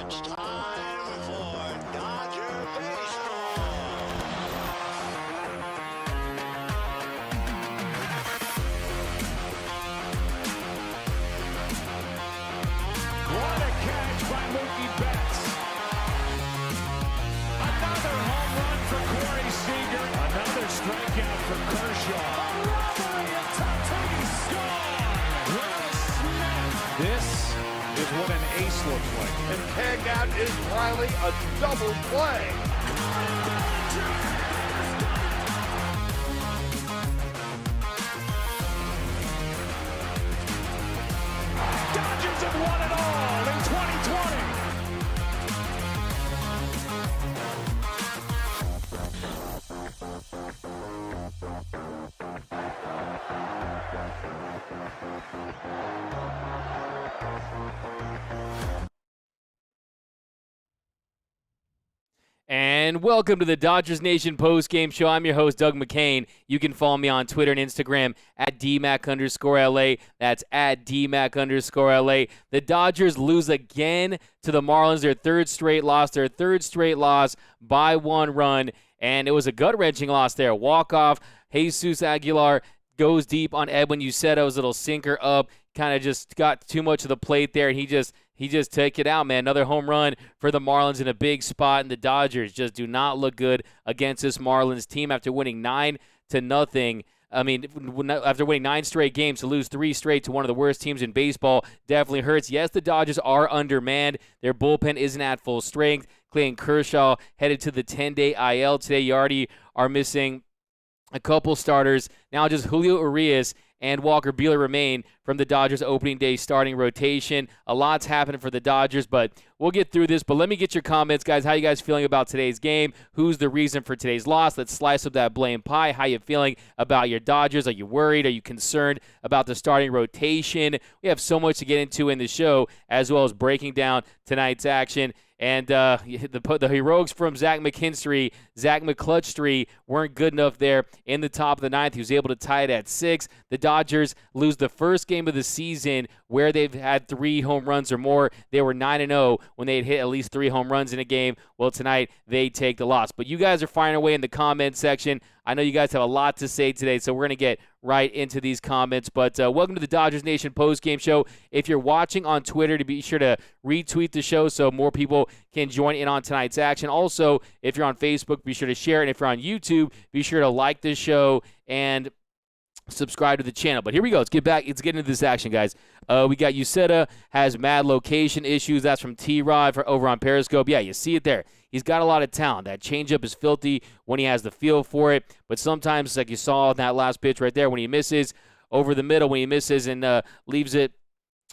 It's time for Dodger baseball. What a catch by Mookie Betts. Another home run for Corey Seager. Another strikeout for Kershaw. A robbery of Tatis. Gone. What a snap. This is what an ace looks like. And tag out is Riley, a double play. Dodgers have won it all in 2020. And welcome to the Dodgers Nation post-game show. I'm your host, Doug McCain. You can follow me on Twitter and Instagram at DMac_LA. That's at DMac_LA. The Dodgers lose again to the Marlins, their third straight loss by 1 run. And it was a gut-wrenching loss there. Walk-off, Jesus Aguilar goes deep on Edwin Ucedo's little sinker up. Kind of just got too much of the plate there, and he just took it out, man. Another home run for the Marlins in a big spot, and the Dodgers just do not look good against this Marlins team after winning 9-0. I mean, after winning 9 straight games, to lose 3 straight to one of the worst teams in baseball definitely hurts. Yes, the Dodgers are undermanned. Their bullpen isn't at full strength. Clayton Kershaw headed to the 10-day IL today. You already are missing a couple starters. Now just Julio Urias and Walker Buehler remain from the Dodgers opening day starting rotation. A lot's happening for the Dodgers, but we'll get through this. But let me get your comments, guys. How you guys feeling about today's game? Who's the reason for today's loss? Let's slice up that blame pie. How you feeling about your Dodgers? Are you worried? Are you concerned about the starting rotation? We have so much to get into in the show, as well as breaking down tonight's action. And the heroics from Zach McClutchery weren't good enough there in the top of the 9th. He was able to tie it at 6. The Dodgers lose the first game of the season where they've had 3 home runs or more. They were 9-0 when they had hit at least 3 home runs in a game. Well, tonight they take the loss. But you guys are firing away in the comment section. I know you guys have a lot to say today, so we're going to get right into these comments. But welcome to the Dodgers Nation post-game show. If you're watching on Twitter, to be sure to retweet the show so more people can join in on tonight's action. Also, if you're on Facebook, be sure to share it. And if you're on YouTube, be sure to like this show and subscribe to the channel. But here we go. Let's get into this action, guys. We got Uceda has mad location issues. That's from T-Rod over on Periscope. Yeah, you see it there. He's got a lot of talent. That changeup is filthy when he has the feel for it. But sometimes, like you saw in that last pitch right there, when he misses over the middle, when he misses and leaves it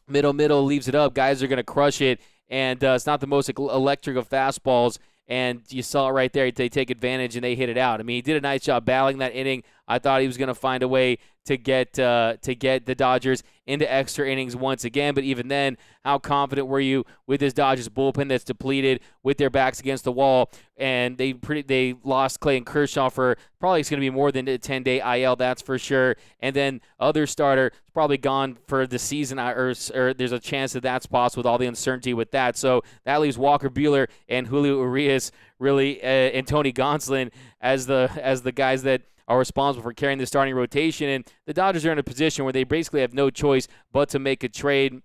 middle, leaves it up, guys are going to crush it. And it's not the most electric of fastballs. And you saw it right there. They take advantage and they hit it out. I mean, he did a nice job battling that inning. I thought he was going to find a way to get the Dodgers into extra innings once again. But even then, how confident were you with this Dodgers bullpen that's depleted with their backs against the wall? And they lost Clayton Kershaw for probably it's going to be more than a 10-day IL, that's for sure. And then other starter is probably gone for the season, or there's a chance that that's possible with all the uncertainty with that. So that leaves Walker Buehler and Julio Urias really and Tony Gonsolin as the guys that are responsible for carrying the starting rotation. And the Dodgers are in a position where they basically have no choice but to make a trade.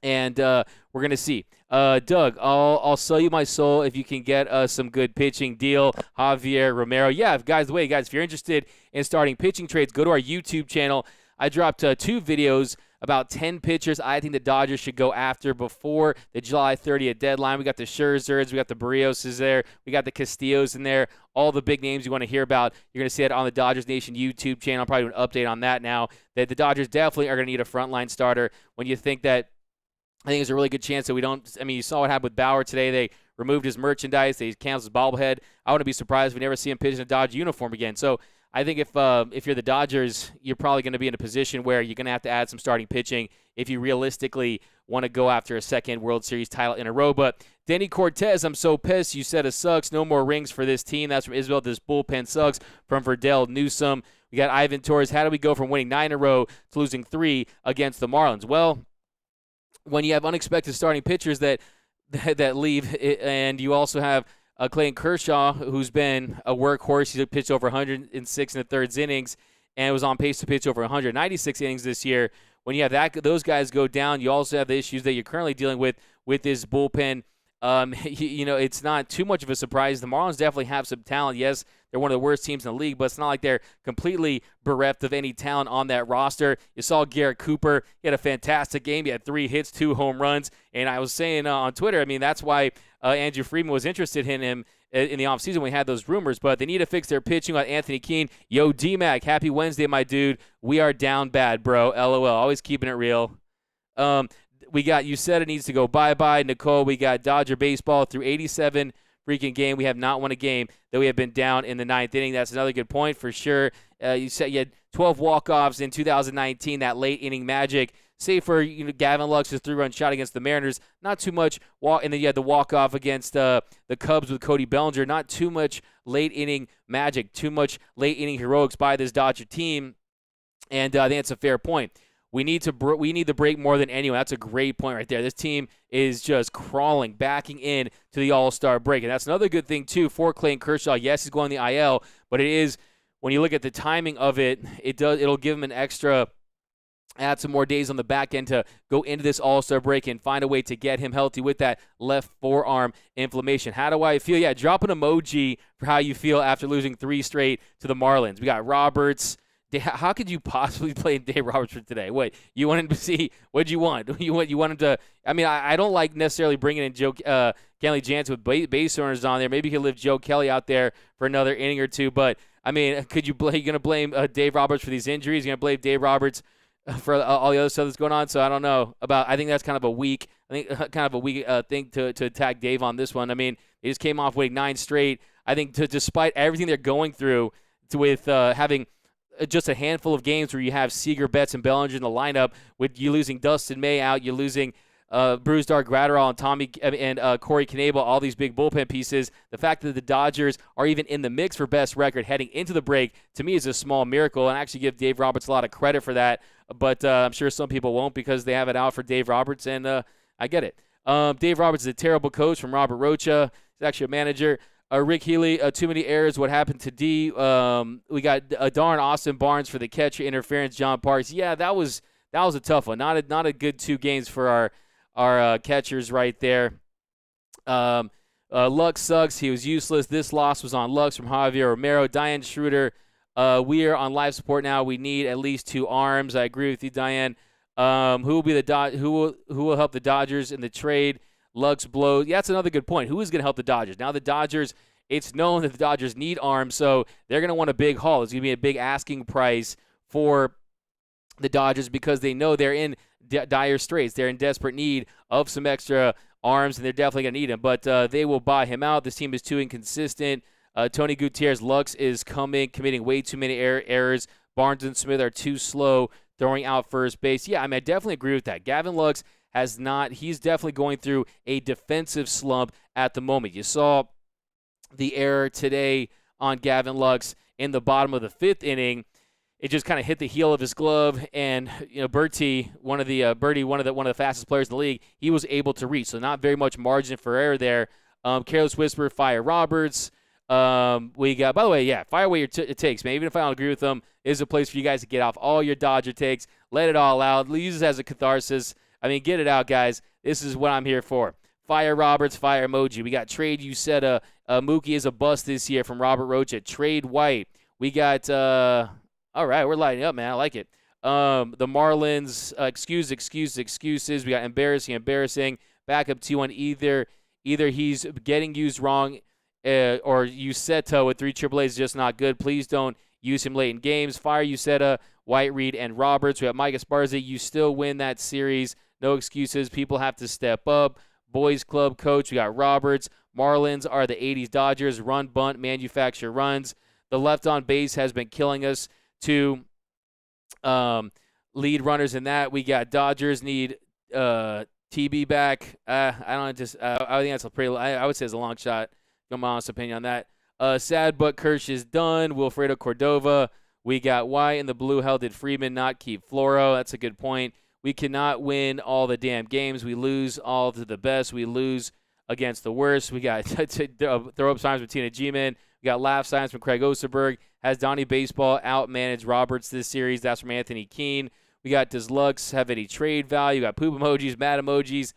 And we're going to see. Doug, I'll sell you my soul if you can get us some good pitching deal. Javier Romero. Yeah, guys, if you're interested in starting pitching trades, go to our YouTube channel. I dropped 2 videos about 10 pitchers I think the Dodgers should go after before the July 30th deadline. We got the Scherzers, we got the Barrioses there, we got the Castillos in there, all the big names you want to hear about. You're going to see it on the Dodgers Nation YouTube channel. I'll probably do an update on that now, that the Dodgers definitely are going to need a frontline starter. When you think that, I think there's a really good chance that we don't. I mean, you saw what happened with Bauer today. They removed his merchandise. They canceled his bobblehead. I wouldn't be surprised if we never see him pitch in a Dodger uniform again. So I think if you're the Dodgers, you're probably going to be in a position where you're going to have to add some starting pitching if you realistically want to go after a second World Series title in a row. But Denny Cortez, I'm so pissed. You said it sucks. No more rings for this team. That's from Isabel. This bullpen sucks. From Verdell Newsome. We got Ivan Torres. How do we go from winning 9 in a row to losing 3 against the Marlins? Well, when you have unexpected starting pitchers that that leave, and you also have Clayton Kershaw, who's been a workhorse. He's pitched over 106 in the third innings, and was on pace to pitch over 196 innings this year. When you have those guys go down, you also have the issues that you're currently dealing with this bullpen. It's not too much of a surprise. The Marlins definitely have some talent. Yes, they're one of the worst teams in the league, but it's not like they're completely bereft of any talent on that roster. You saw Garrett Cooper. He had a fantastic game. He had 3 hits, 2 home runs. And I was saying on Twitter, I mean, that's why Andrew Friedman was interested in him in the offseason when we had those rumors. But they need to fix their pitching on Anthony Keene. Yo, D-Mac, happy Wednesday, my dude. We are down bad, bro. LOL. Always keeping it real. We got You Said It Needs to Go Bye-Bye. Nicole, we got Dodger baseball through 87 freaking game. We have not won a game that we have been down in the 9th inning. That's another good point for sure. You said you had 12 walk-offs in 2019, that late inning magic. Save for Gavin Lux's 3-run shot against the Mariners. Not too much. And then you had the walk-off against the Cubs with Cody Bellinger. Not too much late inning magic. Too much late inning heroics by this Dodger team. And I think that's a fair point. We need to break more than anyone. That's a great point right there. This team is just crawling, backing in to the All-Star break. And that's another good thing, too, for Clayton Kershaw. Yes, he's going to the IL, but it is, when you look at the timing of it, it'll give him an extra, add some more days on the back end to go into this All-Star break and find a way to get him healthy with that left forearm inflammation. How do I feel? Yeah, drop an emoji for how you feel after losing 3 straight to the Marlins. We got Roberts. How could you possibly play Dave Roberts for today? What, you want him to see? What do you want? You want him to? I mean, I don't like necessarily bringing in Kenley Jansen with base runners on there. Maybe you could live Joe Kelly out there for another inning or two. But I mean, you going to blame Dave Roberts for these injuries? You're going to blame Dave Roberts for all the other stuff that's going on? So I don't know I think that's kind of a weak. thing to attack Dave on this one. I mean, they just came off winning 9 straight. I think despite everything they're going through with having just a handful of games where you have Seager, Betts, and Bellinger in the lineup, with you losing Dustin May out, you're losing Brusdar Graterol and Corey Knebel, all these big bullpen pieces. The fact that the Dodgers are even in the mix for best record heading into the break, to me, is a small miracle, and I actually give Dave Roberts a lot of credit for that. But I'm sure some people won't, because they have it out for Dave Roberts, and I get it. Dave Roberts is a terrible coach from Robert Rocha. He's actually a manager. Rick Healy, too many errors. What happened to D? We got darn Austin Barnes for the catcher interference. John Parks. Yeah, that was a tough one. Not a good 2 games for our catchers right there. Lux sucks. He was useless. This loss was on Lux from Javier Romero. Diane Schroeder. We are on life support now. We need at least 2 arms. I agree with you, Diane. Who will be who will help the Dodgers in the trade? Lux blows. Yeah, that's another good point. Who is going to help the Dodgers? Now the Dodgers, it's known that the Dodgers need arms, so they're going to want a big haul. It's going to be a big asking price for the Dodgers, because they know they're in dire straits. They're in desperate need of some extra arms, and they're definitely going to need them. But they will buy him out. This team is too inconsistent. Tony Gutierrez, Lux is committing way too many errors. Barnes and Smith are too slow throwing out first base. Yeah, I mean, I definitely agree with that. Gavin Lux he's definitely going through a defensive slump at the moment. You saw the error today on Gavin Lux in the bottom of the 5th inning. It just kind of hit the heel of his glove, and Bertie, one of the fastest players in the league, he was able to reach. So not very much margin for error there. Careless Whisper, fire Roberts. We got, by the way, yeah, fire away your takes, man. Even if I don't agree with them, is a place for you guys to get off all your Dodger takes. Let it all out. Use it as a catharsis. I mean, get it out, guys. This is what I'm here for. Fire Roberts, fire emoji. We got trade. You said Mookie is a bust this year from Robert Rocha. Trade White. We got, all right, we're lighting up, man. I like it. The Marlins, excuses. We got embarrassing. Back up 2-1. Either he's getting used wrong, or Uceta with 3 AAAs is just not good. Please don't use him late in games. Fire Uceta, White, Reed, and Roberts. We have Mike Esparza. You still win that series. No excuses. People have to step up. Boys Club coach. We got Roberts. Marlins are the 80s Dodgers. Run, bunt, manufacture runs. The left on base has been killing us. 2 lead runners in that. We got Dodgers need TB back. I think that's a pretty. I would say it's a long shot. My honest opinion on that. Sad, but Kirsch is done. Wilfredo Cordova. We got why in the blue hell did Freeman not keep Floro? That's a good point. We cannot win all the damn games. We lose all to the best. We lose against the worst. We got throw up signs with Tina G-Man. We got laugh signs from Craig Osterberg. Has Donnie Baseball outmanaged Roberts this series? That's from Anthony Keene. We got does Lux have any trade value? We got poop emojis, mad emojis.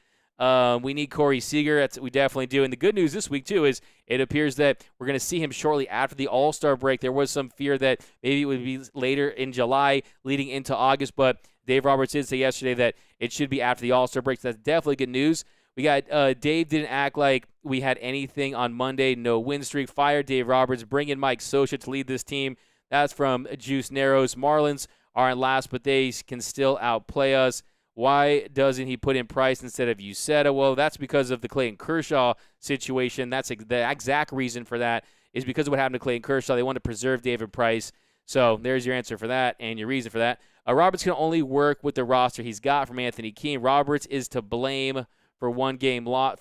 We need Corey Seager. We definitely do. And the good news this week, too, is it appears that we're going to see him shortly after the All-Star break. There was some fear that maybe it would be later in July leading into August, but Dave Roberts did say yesterday that it should be after the All-Star break. So that's definitely good news. We got Dave didn't act like we had anything on Monday. No win streak. Fire Dave Roberts. Bring in Mike Scioscia to lead this team. That's from Juice Narrows. Marlins are in last, but they can still outplay us. Why doesn't he put in Price instead of Uceta? Well, that's because of the Clayton Kershaw situation. That's the exact reason for that is because of what happened to Clayton Kershaw. They want to preserve David Price. So there's your answer for that and your reason for that. Roberts can only work with the roster he's got from Anthony Keene. Roberts is to blame for game one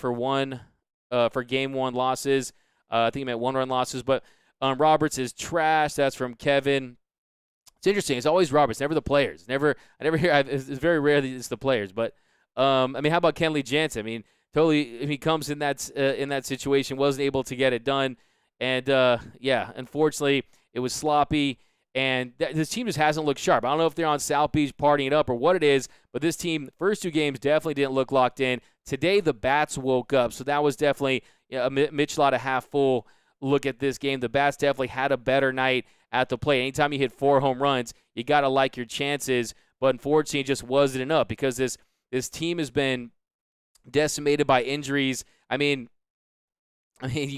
losses. I think he meant 1-run losses, but Roberts is trash. That's from Kevin. It's interesting. It's always Roberts, never the players. I never hear. It's very rare that it's the players. But how about Kenley Jansen? Totally. If he comes in that situation, wasn't able to get it done, and unfortunately, it was sloppy. And this team just hasn't looked sharp. I don't know if they're on South Beach partying it up or what it is, but this team, first two games, definitely didn't look locked in. Today, the bats woke up, so that was definitely a Mitch Lotta half full look at this game. The bats definitely had a better night at the plate. Anytime you hit 4 home runs, you got to like your chances, but unfortunately, it just wasn't enough because this team has been decimated by injuries. You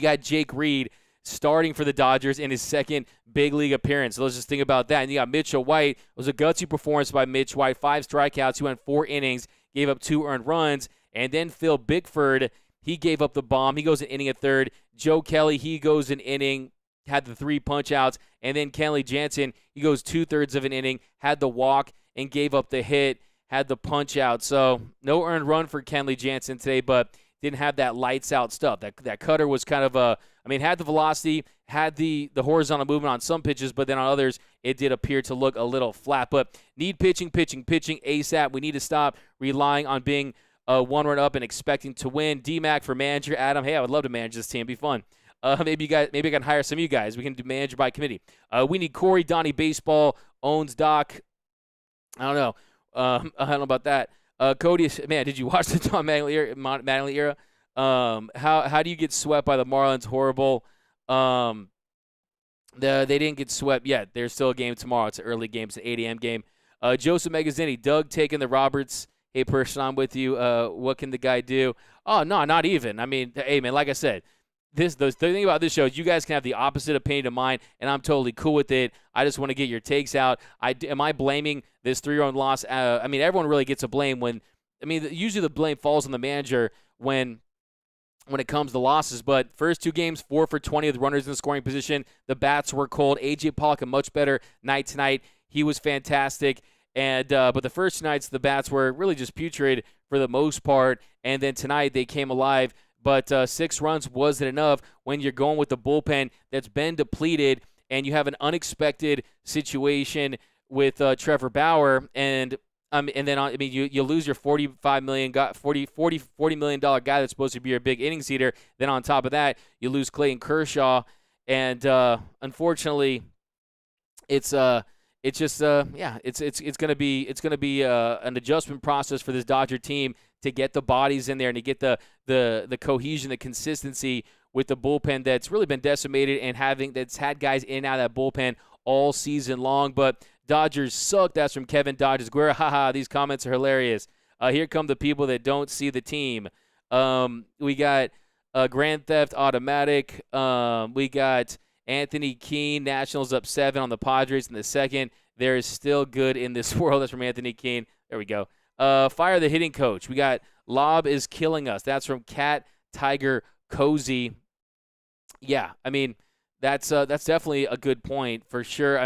got Jake Reed starting for the Dodgers in his second big league appearance. So let's just think about that. And you got Mitchell White. It was a gutsy performance by Mitch White. 5 strikeouts. He went 4 innings, gave up 2 earned runs. And then Phil Bickford, he gave up the bomb. He goes an inning at third. Joe Kelly, he goes an inning, had the 3 punch-outs. And then Kenley Jansen, he goes 2/3 of an inning, had the walk, and gave up the hit, had the punch-out. So no earned run for Kenley Jansen today, but didn't have that lights-out stuff. That cutter was kind of had the velocity, had the horizontal movement on some pitches, but then on others, it did appear to look a little flat. But need pitching ASAP. We need to stop relying on being 1 run up and expecting to win. D-Mac for manager. Adam, hey, I would love to manage this team. It'd be fun. Maybe I can hire some of you guys. We can do manager by committee. We need Corey. Donnie Baseball owns Doc. I don't know. I don't know about that. Cody, man, did you watch the Tom Mattingly era? How do you get swept by the Marlins? Horrible. They didn't get swept yet. There's still a game tomorrow. It's an early game. It's an 8 a.m. game. Joseph Magazzini, Doug taking the Roberts. Hey, person, I'm with you. What can the guy do? Oh, no, not even. Hey, man, like I said, the thing about this show is you guys can have the opposite opinion of mine, and I'm totally cool with it. I just want to get your takes out. Am I blaming this 3-run loss? Everyone really gets a blame when usually the blame falls on the manager when it comes to losses. But first 2 games, 4 for 20 with runners in the scoring position. The bats were cold. A.J. Pollock, a much better night tonight. He was fantastic. And but the first 2 nights, the bats were really just putrid for the most part. And then tonight, they came alive. But 6 runs wasn't enough when you're going with the bullpen that's been depleted and you have an unexpected situation with Trevor Bauer. And then you lose your $40 million guy that's supposed to be your big innings eater. Then on top of that, you lose Clayton Kershaw, and unfortunately, it's going to be an adjustment process for this Dodger team to get the bodies in there and to get the cohesion, the consistency with the bullpen that's really been decimated and that's had guys in and out of that bullpen all season long. But Dodgers suck. That's from Kevin Dodgers Guerra. Haha, these comments are hilarious. Here come the people that don't see the team. We got Grand Theft Automatic. We got Anthony Keene. Nationals up 7 on the Padres in the second. There is still good in this world. That's from Anthony Keene. There we go. Fire the hitting coach. We got Lob is killing us. That's from Cat Tiger Cozy. Yeah, that's definitely a good point for sure.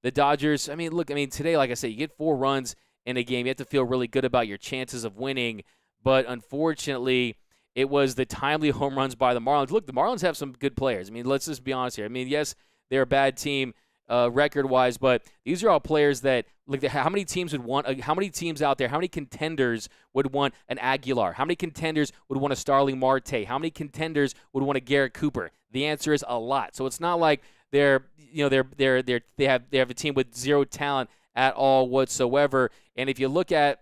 The Dodgers, look, today, like I said, you get 4 runs in a game. You have to feel really good about your chances of winning. But unfortunately, it was the timely home runs by the Marlins. Look, the Marlins have some good players. Let's just be honest here. Yes, they're a bad team. record-wise, but these are all players that look. How many teams would want? How many teams out there? How many contenders would want an Aguilar? How many contenders would want a Starling Marte? How many contenders would want a Garrett Cooper? The answer is a lot. So it's not like they have a team with zero talent at all whatsoever. And if you look at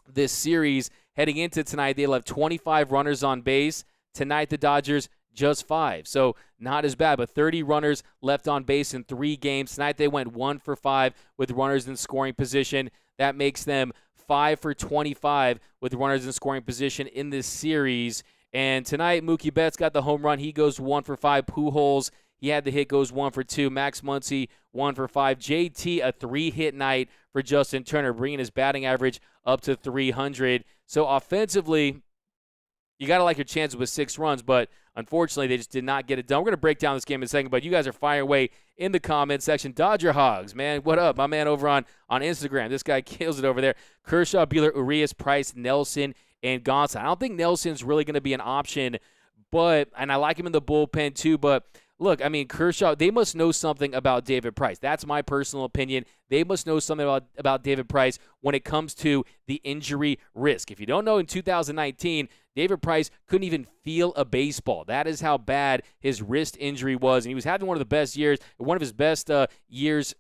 this series heading into tonight, they'll have 25 runners on base. Tonight, the Dodgers just 5. So not as bad, but 30 runners left on base in 3 games. Tonight, they went 1 for 5 with runners in scoring position. That makes them 5 for 25 with runners in scoring position in this series. And tonight, Mookie Betts got the home run. He goes 1 for 5. Pujols, he had the hit, goes 1 for 2. Max Muncy, 1 for 5. JT, a 3-hit night for Justin Turner, bringing his batting average up to 300. So offensively, you got to like your chances with 6 runs, but unfortunately, they just did not get it done. We're going to break down this game in a second, but you guys are firing away in the comment section. Dodger Hogs, man, what up? My man over on Instagram. This guy kills it over there. Kershaw, Buehler, Urias, Price, Nelson, and Gonsolin. I don't think Nelson's really going to be an option, and I like him in the bullpen too, but look, I mean, Kershaw, they must know something about David Price. That's my personal opinion. They must know something about David Price when it comes to the injury risk. If you don't know, in 2019, David Price couldn't even feel a baseball. That is how bad his wrist injury was, and he was having one of the best years, one of his best years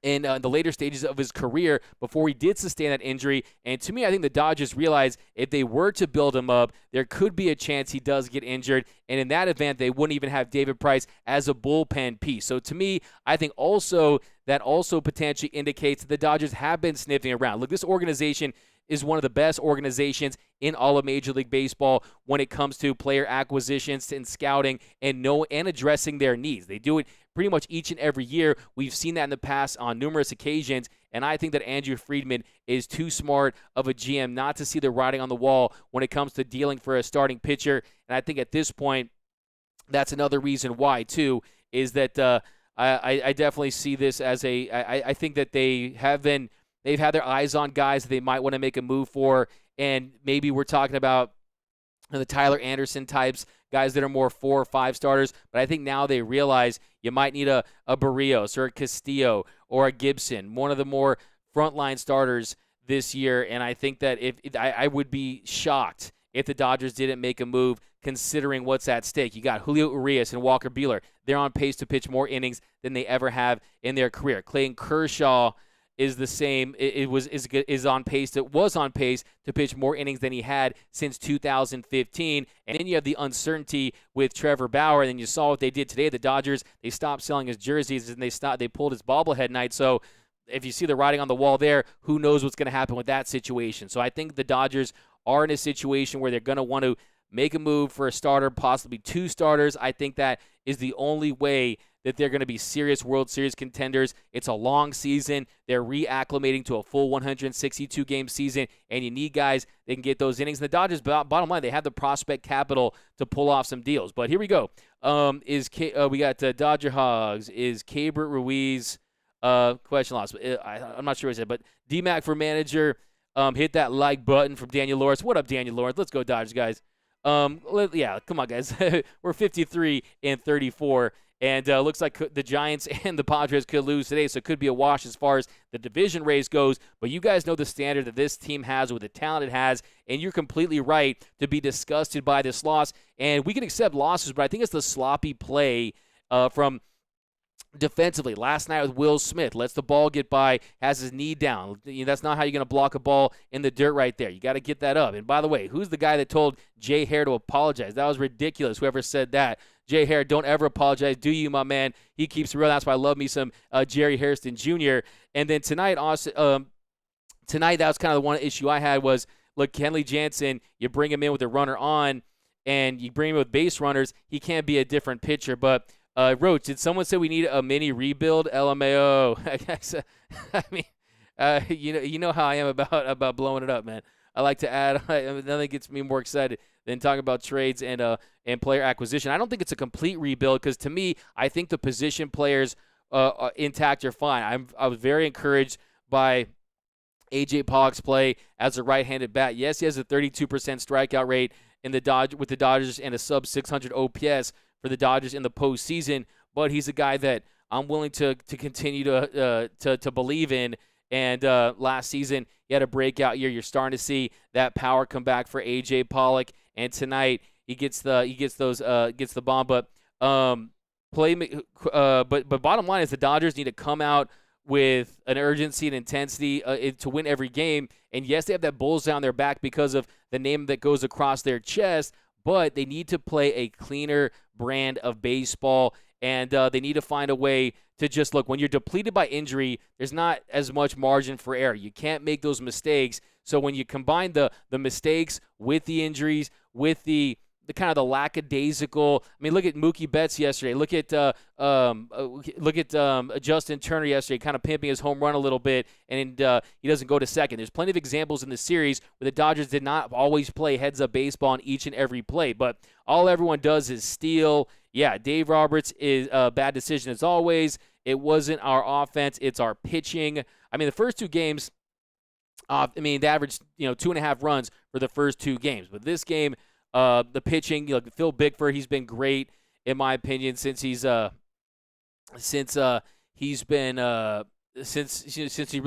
in the later stages of his career before he did sustain that injury. And to me, I think the Dodgers realize if they were to build him up, there could be a chance he does get injured. And in that event, they wouldn't even have David Price as a bullpen piece. So to me, I think that also potentially indicates that the Dodgers have been sniffing around. Look, this organization is one of the best organizations in all of Major League Baseball when it comes to player acquisitions and scouting and addressing their needs. They do it pretty much each and every year. We've seen that in the past on numerous occasions, and I think that Andrew Friedman is too smart of a GM not to see the writing on the wall when it comes to dealing for a starting pitcher. And I think at this point, that's another reason why, too, is that I definitely see this as I think that they've had their eyes on guys that they might want to make a move for, and maybe we're talking about the Tyler Anderson types, guys that are more 4 or 5 starters, but I think now they realize you might need a Barrios or a Castillo or a Gibson, one of the more frontline starters this year, and I think that I would be shocked if the Dodgers didn't make a move considering what's at stake. You got Julio Urias and Walker Buehler. They're on pace to pitch more innings than they ever have in their career. Clayton Kershaw is the same. Was on pace to pitch more innings than he had since 2015. And then you have the uncertainty with Trevor Bauer. And then you saw what they did today. The Dodgers, they stopped selling his jerseys and they pulled his bobblehead night. So if you see the writing on the wall there, who knows what's going to happen with that situation. So I think the Dodgers are in a situation where they're going to want to make a move for a starter, possibly 2 starters. I think that is the only way that they're going to be serious World Series contenders. It's a long season. They're reacclimating to a full 162-game season, and you need guys that can get those innings. And the Dodgers, bottom line, they have the prospect capital to pull off some deals. But here we go. We got Dodger Hogs. Is Keibert Ruiz question lost? I'm not sure what I said, but DMAC for manager. Hit that like button from Daniel Lawrence. What up, Daniel Lawrence? Let's go, Dodgers, guys. Yeah, come on, guys. We're 53-34. And looks like the Giants and the Padres could lose today, so it could be a wash as far as the division race goes. But you guys know the standard that this team has with the talent it has, and you're completely right to be disgusted by this loss. And we can accept losses, but I think it's the sloppy play from defensively. Last night with Will Smith, lets the ball get by, has his knee down. That's not how you're going to block a ball in the dirt right there. You got to get that up. And by the way, who's the guy that told Jay Hare to apologize? That was ridiculous, whoever said that. Jay Hare, don't ever apologize, do you, my man? He keeps it real. That's why I love me some Jerry Hairston Jr. And then tonight, that was kind of the one issue I had was, look, Kenley Jansen, you bring him in with a runner on, and you bring him with base runners, he can't be a different pitcher. But Roach, did someone say we need a mini rebuild? LMAO. I mean, you know how I am about blowing it up, man. I like to add. Nothing gets me more excited than talking about trades and player acquisition. I don't think it's a complete rebuild because to me, I think the position players intact are fine. I was very encouraged by A.J. Pollock's play as a right-handed bat. Yes, he has a 32% strikeout rate with the Dodgers and a sub-600 OPS for the Dodgers in the postseason, but he's a guy that I'm willing to continue to believe in. And last season, he had a breakout year. You're starting to see that power come back for A.J. Pollock. And tonight, he gets the bomb. But but bottom line is the Dodgers need to come out with an urgency and intensity to win every game. And yes, they have that bullseye on their back because of the name that goes across their chest, but they need to play a cleaner brand of baseball, and they need to find a way to just look. When you're depleted by injury, there's not as much margin for error. You can't make those mistakes. So when you combine the mistakes with the injuries, with the kind of the lackadaisical. I mean, look at Mookie Betts yesterday. Look at Justin Turner yesterday, kind of pimping his home run a little bit, and he doesn't go to second. There's plenty of examples in the series where the Dodgers did not always play heads-up baseball on each and every play, but all everyone does is steal. Yeah, Dave Roberts is a bad decision as always. It wasn't our offense; it's our pitching. I mean, the first two games, they averaged 2.5 runs for the first two games, but this game. The pitching, Phil Bickford, he's been great in my opinion since he really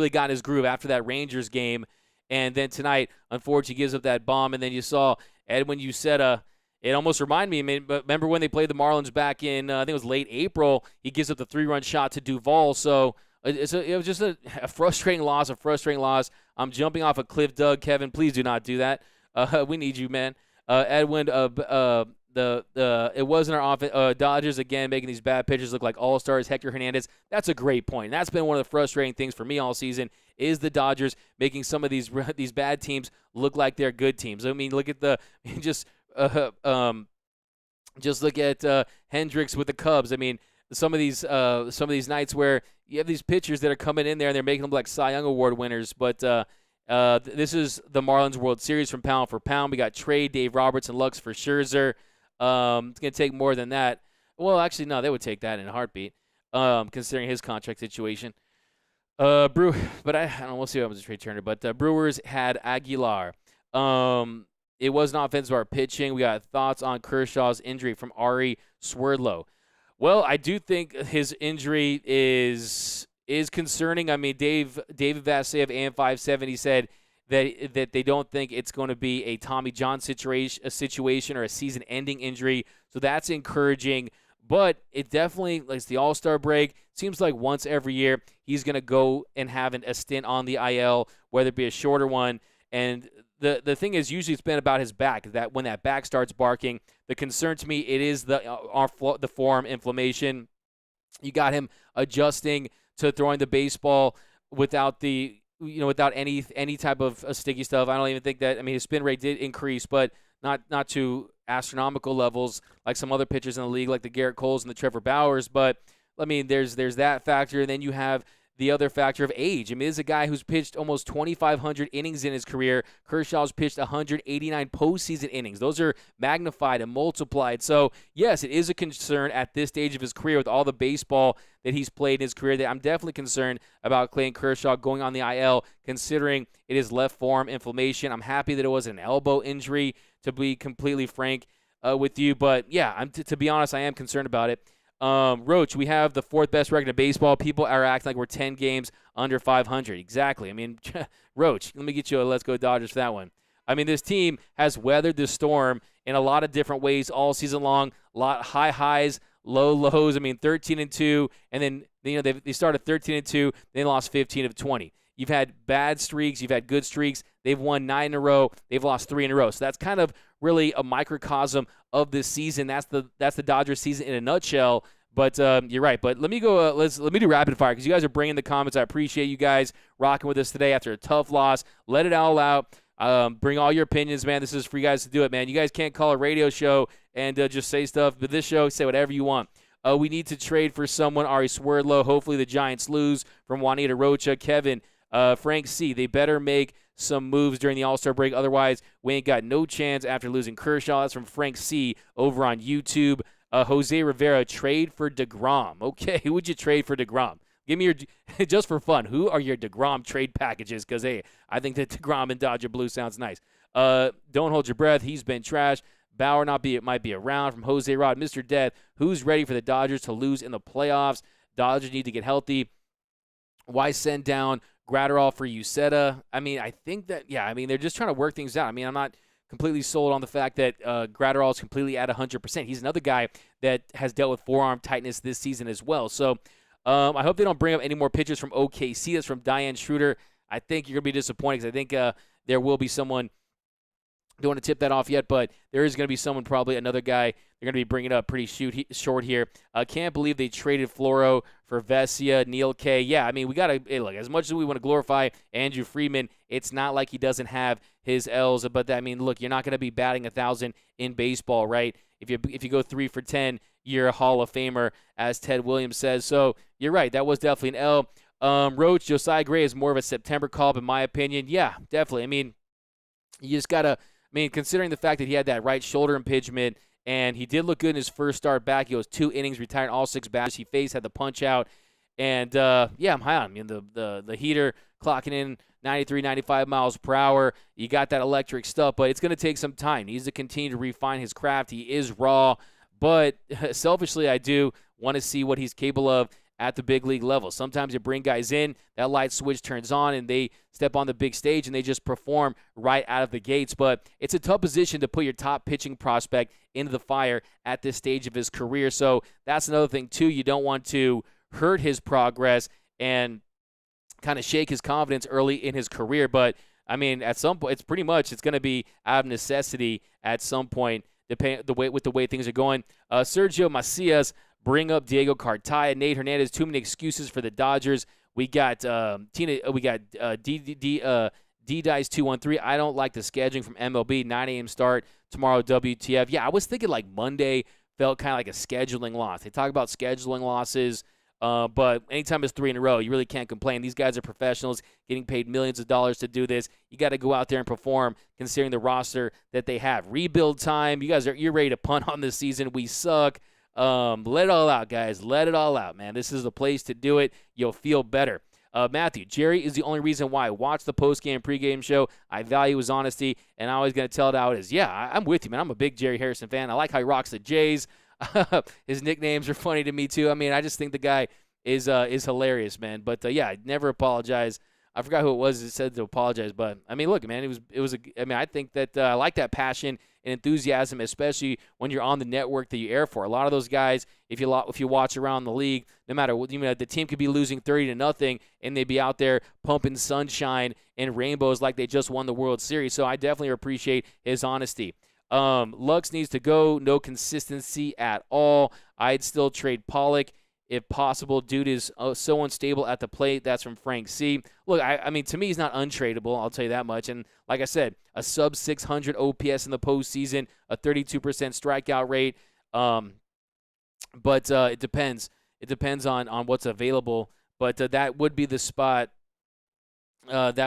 got in his groove after that Rangers game, and then tonight, unfortunately, gives up that bomb. And then you saw Edwin Uceta. It almost reminded me. I mean, remember when they played the Marlins back in I think it was late April? He gives up the 3-run shot to Duvall. So it was just a frustrating loss. I'm jumping off a cliff, Doug. Kevin, please do not do that. We need you, man. Edwin, it wasn't our offense. Dodgers, again, making these bad pitchers look like all-stars. Hector Hernandez, that's a great point. And that's been one of the frustrating things for me all season is the Dodgers making some of these bad teams look like they're good teams. I mean, look at just look at Hendricks with the Cubs. I mean, some of these nights where you have these pitchers that are coming in there and they're making them like Cy Young Award winners, but this is the Marlins World Series from pound for pound. We got Trey, Dave Roberts, and Lux for Scherzer. It's going to take more than that. Well, actually, no, they would take that in a heartbeat, considering his contract situation. But I don't know. We'll see what happens to Trey Turner. But Brewers had Aguilar. It was not offensive to our pitching. We got thoughts on Kershaw's injury from Ari Swerdlow. Well, I do think his injury is concerning. I mean, David Vassay of AM570 said that they don't think it's going to be a Tommy John situation or a season-ending injury, so that's encouraging. But it definitely, like the All-Star break, seems like once every year he's going to go and have a stint on the IL, whether it be a shorter one. And the thing is, usually it's been about his back. That when that back starts barking, the concern to me it is the forearm inflammation. You got him adjusting to throwing the baseball without any type of sticky stuff. I don't even think that. I mean, his spin rate did increase, but not to astronomical levels like some other pitchers in the league, like the Garrett Coles and the Trevor Bauers. But I mean, there's that factor, and then you have the other factor of age. I mean, this is a guy who's pitched almost 2,500 innings in his career. Kershaw's pitched 189 postseason innings. Those are magnified and multiplied. So, yes, it is a concern at this stage of his career with all the baseball that he's played in his career. That I'm definitely concerned about Clayton Kershaw going on the IL, considering it is left forearm inflammation. I'm happy that it was an elbow injury, to be completely frank with you. But, yeah, to be honest, I am concerned about it. Roach, we have the 4th best record in baseball. People are acting like we're 10 games under 500. Exactly. I mean, Roach, let me get you a Let's Go Dodgers for that one. I mean, this team has weathered the storm in a lot of different ways all season long. A lot high highs, low lows. I mean, 13-2, and then they started 13-2, then lost 15 of 20. You've had bad streaks, you've had good streaks. They've won 9 in a row. They've lost 3 in a row. So that's kind of really a microcosm of this season. That's the Dodgers season in a nutshell. But you're right. But let me go. Let me do rapid fire because you guys are bringing the comments. I appreciate you guys rocking with us today after a tough loss. Let it all out. Bring all your opinions, man. This is for you guys to do it, man. You guys can't call a radio show and just say stuff. But this show, say whatever you want. We need to trade for someone. Ari Swerdlow. Hopefully the Giants lose. From Juanita Rocha. Kevin. Frank C. They better make some moves during the All-Star break. Otherwise, we ain't got no chance after losing Kershaw. That's from Frank C. over on YouTube. Jose Rivera, trade for DeGrom. Okay, who would you trade for DeGrom? Give me your, just for fun, who are your DeGrom trade packages? Because, hey, I think that DeGrom and Dodger Blue sounds nice. Don't hold your breath. He's been trash. Bauer might be around from Jose Rod. Mr. Death, who's ready for the Dodgers to lose in the playoffs? Dodgers need to get healthy. Why send down Gratterall for Uceta? I mean, I think that, they're just trying to work things out. I mean, I'm not completely sold on the fact that Gratterall is completely at 100%. He's another guy that has dealt with forearm tightness this season as well. So I hope they don't bring up any more pitchers from OKC. That's from Diane Schroeder. I think you're going to be disappointed because I think there will be someone. Don't want to tip that off yet, but there is going to be someone, probably another guy, they're going to be bringing up pretty short here. Can't believe they traded Floro for Vesia, Neil K. Yeah, I mean, we got to look, as much as we want to glorify Andrew Friedman, it's not like he doesn't have his L's. But look, you're not going to be batting 1,000 in baseball, right? If you go 3 for 10, you're a Hall of Famer, as Ted Williams says. So you're right, that was definitely an L. Roach, Josiah Gray is more of a September call-up, in my opinion. Yeah, definitely. I mean, you just got to. Considering the fact that he had that right shoulder impingement, and he did look good in his first start back. He goes 2 innings, retired all 6 batters he faced, had the punch out. And, I'm high on him. The heater clocking in 93, 95 miles per hour. You got that electric stuff, but it's going to take some time. He needs to continue to refine his craft. He is raw, but selfishly, I do want to see what he's capable of at the big league level. Sometimes you bring guys in, that light switch turns on, and they step on the big stage, and they just perform right out of the gates. But it's a tough position to put your top pitching prospect into the fire at this stage of his career. So that's another thing, too. You don't want to hurt his progress and kind of shake his confidence early in his career. But, at some point, it's going to be out of necessity at some point, with the way things are going. Sergio Macias, bring up Diego Cartaya, Nate Hernandez. Too many excuses for the Dodgers. We got D-Dice 213. I don't like the scheduling from MLB. 9 a.m. start tomorrow. WTF? Yeah, I was thinking like Monday felt kind of like a scheduling loss. They talk about scheduling losses, but anytime it's 3 in a row, you really can't complain. These guys are professionals, getting paid millions of dollars to do this. You got to go out there and perform, considering the roster that they have. Rebuild time. You're ready to punt on this season. We suck. Let it all out, guys. Let it all out, man. This is the place to do it. You'll feel better. Matthew, Jerry is the only reason why I watch the post-game, pre-game show. I value his honesty, and I'm always going to tell it how it is. Yeah, I'm with you, man. I'm a big Jerry Harrison fan. I like how he rocks the Jays. His nicknames are funny to me, too. I just think the guy is hilarious, man. But, I never apologize. I forgot who it was that said to apologize. But, look, man, I think that I like that passion and enthusiasm, especially when you're on the network that you air for. A lot of those guys, if you watch around the league, no matter what, the team could be losing 30-0, and they'd be out there pumping sunshine and rainbows like they just won the World Series. So I definitely appreciate his honesty. Lux needs to go. No consistency at all. I'd still trade Pollock if possible. Dude is so unstable at the plate. That's from Frank C. Look, to me, he's not untradeable. I'll tell you that much. And like I said, a sub 600 OPS in the postseason, a 32% strikeout rate. But it depends. It depends on what's available. But that would be the spot. Where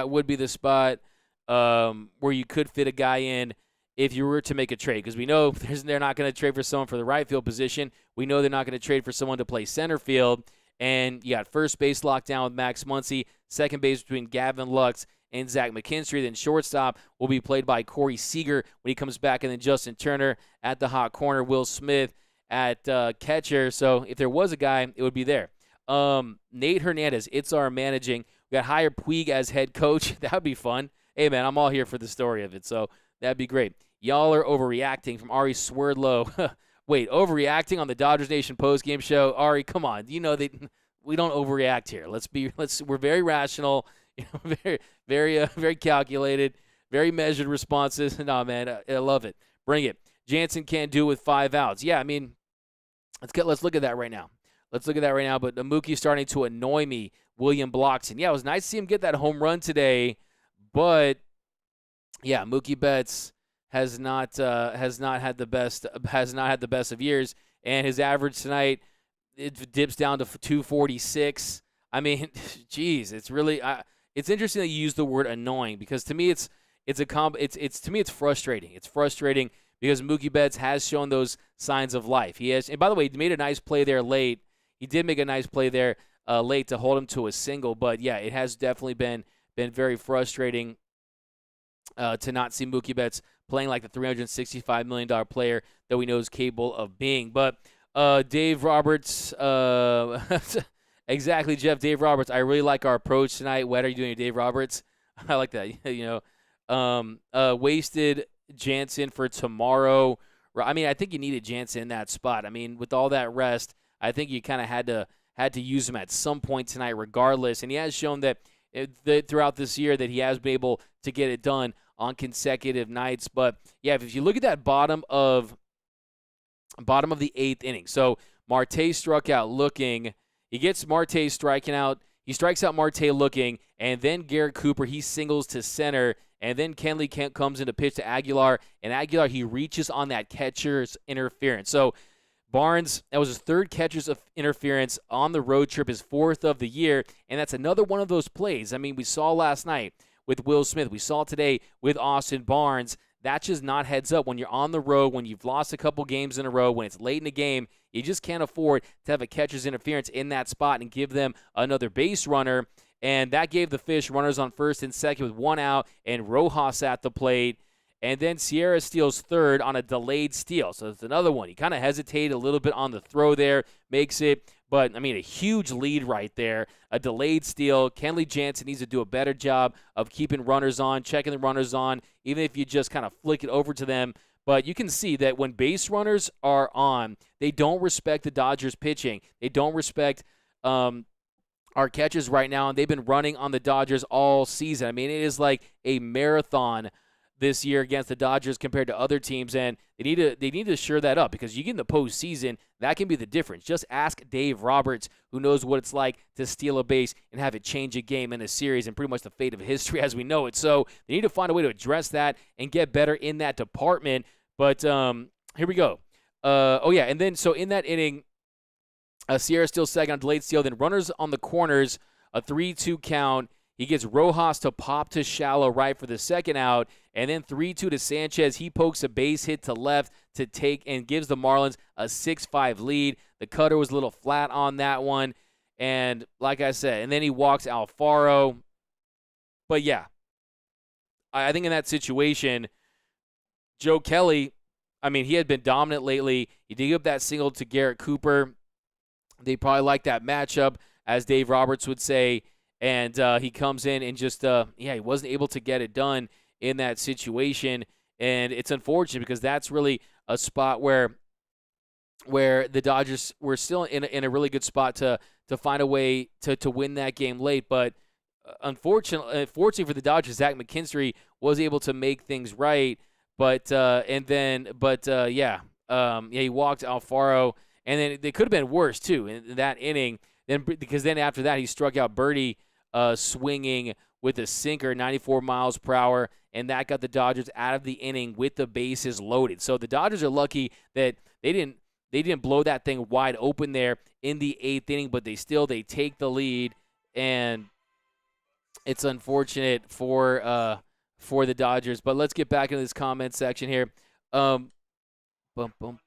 you could fit a guy in if you were to make a trade, because we know they're not going to trade for someone for the right field position. We know they're not going to trade for someone to play center field. And you got first base locked down with Max Muncy, second base between Gavin Lux and Zach McKinstry. Then shortstop will be played by Corey Seager when he comes back, and then Justin Turner at the hot corner, Will Smith at catcher. So if there was a guy, it would be there. Nate Hernandez, it's our managing. We got hire Puig as head coach. That would be fun. Hey, man, I'm all here for the story of it, so that'd be great. Y'all are overreacting, from Ari Swerdlow. Wait, overreacting on the Dodgers Nation postgame show? Ari, come on. You know we don't overreact here. We're very rational, very calculated, very measured responses. No, man, I love it. Bring it. Jansen can't do it with 5 outs. Yeah, let's look at that right now. But Mookie's starting to annoy me. William Bloxon. Yeah, it was nice to see him get that home run today, but yeah, Mookie Betts has not had the best of years, and his average tonight, it dips down to 246. Geez, it's really it's interesting that you use the word annoying, because to me it's frustrating. It's frustrating because Mookie Betts has shown those signs of life. He has, and by the way, he made a nice play there late. He did make a nice play there late to hold him to a single, but yeah, it has definitely been very frustrating to not see Mookie Betts playing like the $365 million player that we know is capable of being. But Dave Roberts, Exactly, Jeff. Dave Roberts. I really like our approach tonight. What are you doing, Dave Roberts? I like that. Wasted Jansen for tomorrow. I mean, I think you needed Jansen in that spot. I mean, with all that rest, I think you kind of had to use him at some point tonight, regardless. And he has shown that throughout this year that he has been able to get it done on consecutive nights. But yeah, if you look at that bottom of the eighth inning, so Marte struck out looking. He gets Marte striking out. He strikes out Marte looking, and then Garrett Cooper, he singles to center, and then Kenley comes in to pitch to Aguilar, and Aguilar, he reaches on that catcher's interference. So Barnes, that was his third catcher's interference on the road trip, his fourth of the year, and that's another one of those plays. I mean, we saw last night with Will Smith. We saw today with Austin Barnes. That's just not heads up. When you're on the road, when you've lost a couple games in a row, when it's late in the game, you just can't afford to have a catcher's interference in that spot and give them another base runner. And that gave the Fish runners on first and second with one out and Rojas at the plate. And then Sierra steals third on a delayed steal. So it's another one. He kind of hesitated a little bit on the throw there, makes it. But, I mean, a huge lead right there. A delayed steal. Kenley Jansen needs to do a better job of keeping runners on, checking the runners on, even if you just kind of flick it over to them. But you can see that when base runners are on, they don't respect the Dodgers pitching. They don't respect our catchers right now, and they've been running on the Dodgers all season. I mean, it is like a marathon this year against the Dodgers compared to other teams, and they need to shore that up because you get in the postseason, that can be the difference. Just ask Dave Roberts, who knows what it's like to steal a base and have it change a game in a series and pretty much the fate of history as we know it. So they need to find a way to address that and get better in that department. But here we go. And then so in that inning, Sierra still second on delayed steal, then runners on the corners, a 3-2 count. He gets Rojas to pop to shallow right for the second out, and then 3-2 to Sanchez. He pokes a base hit to left to take and gives the Marlins a 6-5 lead. The cutter was a little flat on that one, and like I said, and then he walks Alfaro. But yeah, I think in that situation, Joe Kelly, I mean, he had been dominant lately. He did give up that single to Garrett Cooper. They probably like that matchup, as Dave Roberts would say. And he comes in and just, he wasn't able to get it done in that situation. And it's unfortunate because that's really a spot where the Dodgers were still in a really good spot to find a way to win that game late. But unfortunately for the Dodgers, Zach McKinstry was able to make things right. But he walked Alfaro. And then they could have been worse, too, in that inning. Because then after that, he struck out Birdie swinging with a sinker, 94 miles per hour, and that got the Dodgers out of the inning with the bases loaded. So the Dodgers are lucky that they didn't blow that thing wide open there in the eighth inning, but they take the lead, and it's unfortunate for the Dodgers. But let's get back into this comment section here. Bum, bum, bum.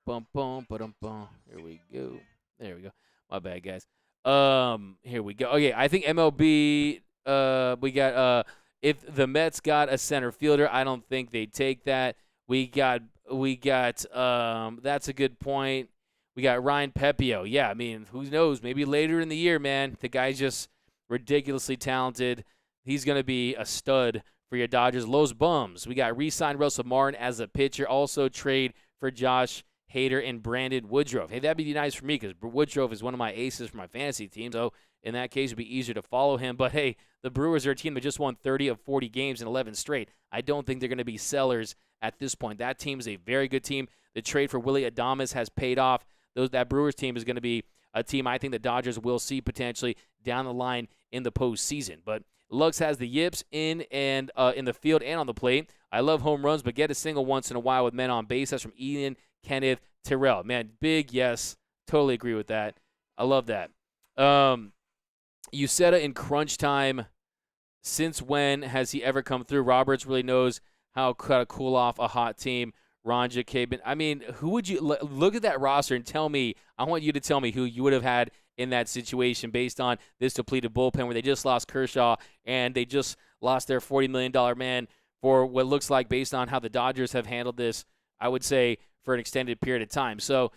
Bum, bum, ba-dum, bum. Here we go. There we go. My bad, guys. Here we go. Okay, I think MLB, we got, if the Mets got a center fielder, I don't think they'd take that. We got, that's a good point. We got Ryan Pepio. Yeah, I mean, who knows? Maybe later in the year, man. The guy's just ridiculously talented. He's going to be a stud for your Dodgers. Los Bums. We got re-signed Russell Martin as a pitcher. Also trade for Josh Hader and Brandon Woodruff. Hey, that'd be nice for me because Woodruff is one of my aces for my fantasy team. So in that case, it'd be easier to follow him. But hey, the Brewers are a team that just won 30 of 40 games in 11 straight. I don't think they're going to be sellers at this point. That team is a very good team. The trade for Willy Adames has paid off. That Brewers team is going to be a team I think the Dodgers will see potentially down the line in the postseason. But Lux has the yips in the field and on the plate. I love home runs, but get a single once in a while with men on base. That's from Ian Kenneth Terrell. Man, big yes. Totally agree with that. I love that. Uceta in crunch time. Since when has he ever come through? Roberts really knows how to cool off a hot team. Ronja, Cabin. I mean, who would you look at that roster and tell me? I want you to tell me who you would have had in that situation based on this depleted bullpen where they just lost Kershaw and they just lost their $40 million man for what looks like, based on how the Dodgers have handled this, I would say, for an extended period of time. So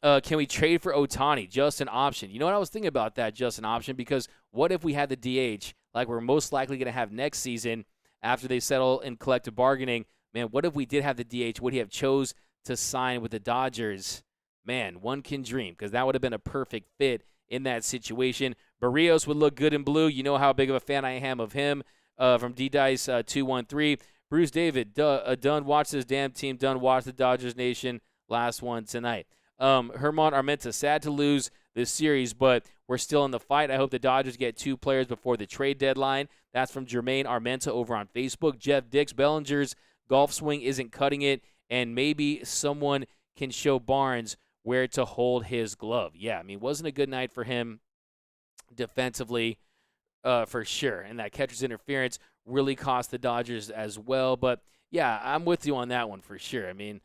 can we trade for Ohtani? Just an option. You know what, I was thinking about that, just an option, because what if we had the DH, like we're most likely going to have next season after they settle in collective bargaining? Man, what if we did have the DH? Would he have chose to sign with the Dodgers? Man, one can dream, because that would have been a perfect fit in that situation. Barrios would look good in blue. You know how big of a fan I am of him, from D-Dice 213. Bruce David, done watch this damn team, done watch the Dodgers Nation. Last one tonight. Herman Armenta, sad to lose this series, but we're still in the fight. I hope the Dodgers get 2 players before the trade deadline. That's from Jermaine Armenta over on Facebook. Jeff Dix, Bellinger's golf swing isn't cutting it, and maybe someone can show Barnes where to hold his glove. Yeah, I mean, wasn't a good night for him defensively, for sure. And that catcher's interference really cost the Dodgers as well. But, yeah, I'm with you on that one for sure. I mean,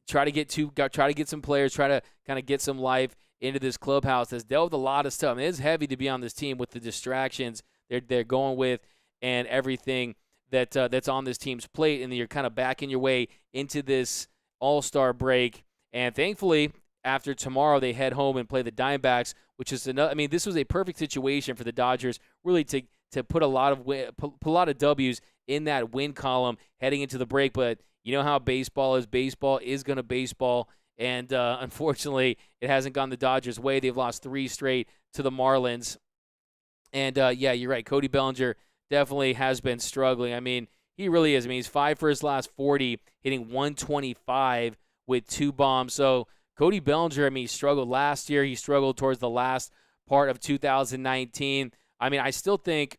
try to get some players, try to kind of get some life into this clubhouse that's dealt with a lot of stuff. I mean, it's heavy to be on this team with the distractions they're going with and everything that's on this team's plate, and then you're kind of backing your way into this All-Star break. And thankfully, after tomorrow, they head home and play the Diamondbacks, which is another. I mean, this was a perfect situation for the Dodgers, really to put a lot of W's in that win column heading into the break. But you know how baseball is. Baseball is going to baseball, and unfortunately, it hasn't gone the Dodgers' way. They've lost 3 straight to the Marlins. And, yeah, you're right. Cody Bellinger definitely has been struggling. I mean, he really is. I mean, he's 5 for his last 40, hitting 125 with 2 bombs. So Cody Bellinger, I mean, he struggled last year. He struggled towards the last part of 2019. I mean, I still think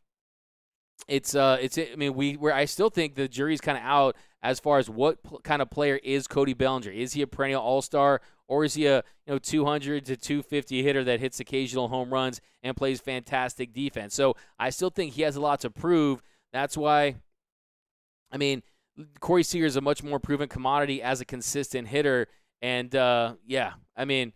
I still think the jury's kind of out as far as what kind of player is Cody Bellinger. Is he a perennial all-star, or is he a 200 to 250 hitter that hits occasional home runs and plays fantastic defense? So I still think he has a lot to prove. That's why, I mean, Corey Seager is a much more proven commodity as a consistent hitter. And, yeah, I mean,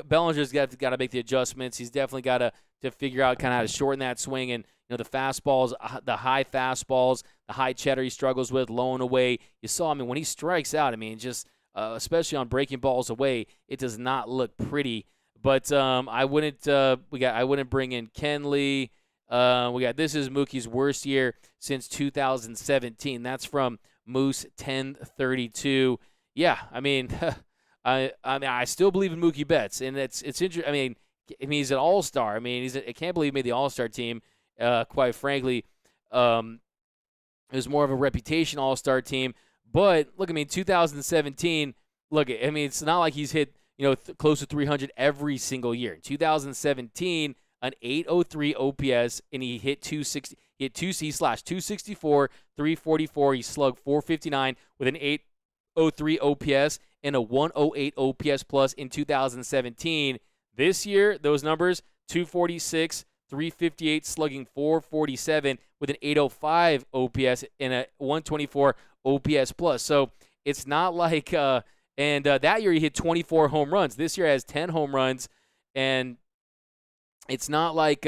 Bellinger's got to make the adjustments. He's definitely got to figure out kind of how to shorten that swing. And, the fastballs, the high fastballs, the high cheddar he struggles with, low and away. You saw, I mean, when he strikes out, I mean, just especially on breaking balls away, it does not look pretty. But I wouldn't bring in Kenley. This is Mookie's worst year since 2017. That's from Moose 1032. Yeah, I mean, I still believe in Mookie Betts, and it's interesting. I mean, he's an all-star. I mean, I can't believe he made the all-star team. Quite frankly, it was more of a reputation all-star team. But look, I mean, 2017. Look, I mean, it's not like he's hit close to 300 every single year. In 2017, an 803 OPS, and he hit 260. He slashed 264, 344. He slugged 459 with an 803 OPS and a 108 OPS plus in 2017. This year, those numbers: 246. 358, slugging 447 with an 805 OPS and a 124 OPS plus. So it's not like that year he hit 24 home runs. This year has 10 home runs, and it's not like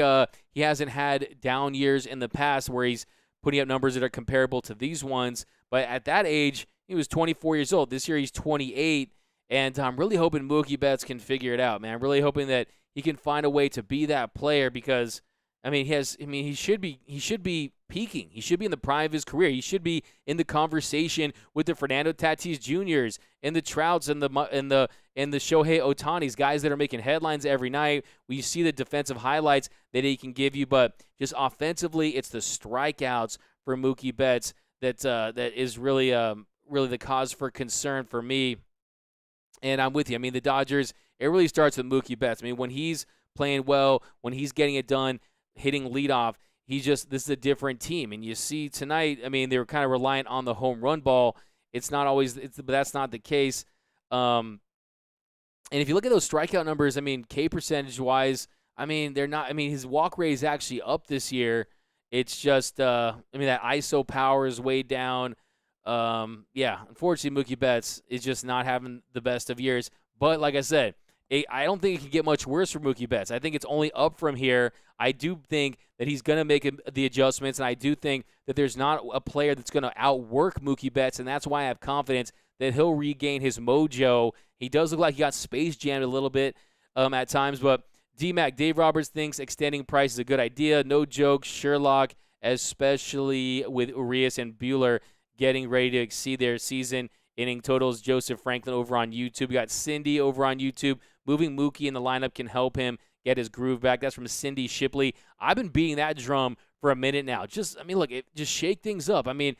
he hasn't had down years in the past where he's putting up numbers that are comparable to these ones. But at that age, he was 24 years old. This year he's 28, and I'm really hoping Mookie Betts can figure it out, man. I'm really hoping that he can find a way to be that player, because he should be peaking. He should be in the prime of his career. He should be in the conversation with the Fernando Tatis Jr.'s and the Trouts and the Shohei Ohtanis, guys that are making headlines every night. We see the defensive highlights that he can give you, but just offensively, it's the strikeouts for Mookie Betts that is really the cause for concern for me. And I'm with you. I mean, the Dodgers, it really starts with Mookie Betts. I mean, when he's playing well, when he's getting it done, hitting leadoff, this is a different team. And you see tonight, I mean, they were kind of reliant on the home run ball. But that's not the case. And if you look at those strikeout numbers, I mean, K percentage wise, I mean, they're not. I mean, his walk rate is actually up this year. It's just, that ISO power is way down. Unfortunately, Mookie Betts is just not having the best of years. But like I said, I don't think it can get much worse for Mookie Betts. I think it's only up from here. I do think that he's going to make the adjustments, and I do think that there's not a player that's going to outwork Mookie Betts, and that's why I have confidence that he'll regain his mojo. He does look like he got space jammed a little bit at times, but D-Mac, Dave Roberts thinks extending Price is a good idea. No joke, Sherlock, especially with Urias and Buehler getting ready to exceed their season inning totals. Joseph Franklin over on YouTube. We got Cindy over on YouTube. Moving Mookie in the lineup can help him get his groove back. That's from Cindy Shipley. I've been beating that drum for a minute now. Just shake things up. I mean,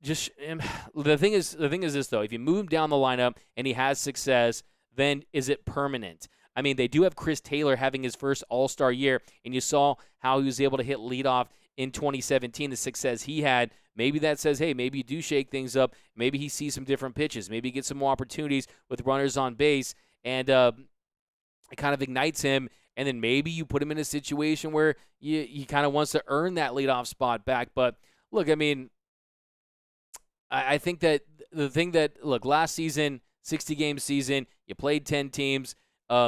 the thing is this, though. If you move him down the lineup and he has success, then is it permanent? I mean, they do have Chris Taylor having his first All-Star year, and you saw how he was able to hit leadoff in 2017, the success he had. Maybe that says, hey, maybe you do shake things up. Maybe he sees some different pitches. Maybe he gets some more opportunities with runners on base, and it kind of ignites him. And then maybe you put him in a situation where he kind of wants to earn that leadoff spot back. But, look, I mean, I think that the thing that, look, last season, 60-game season, you played 10 teams.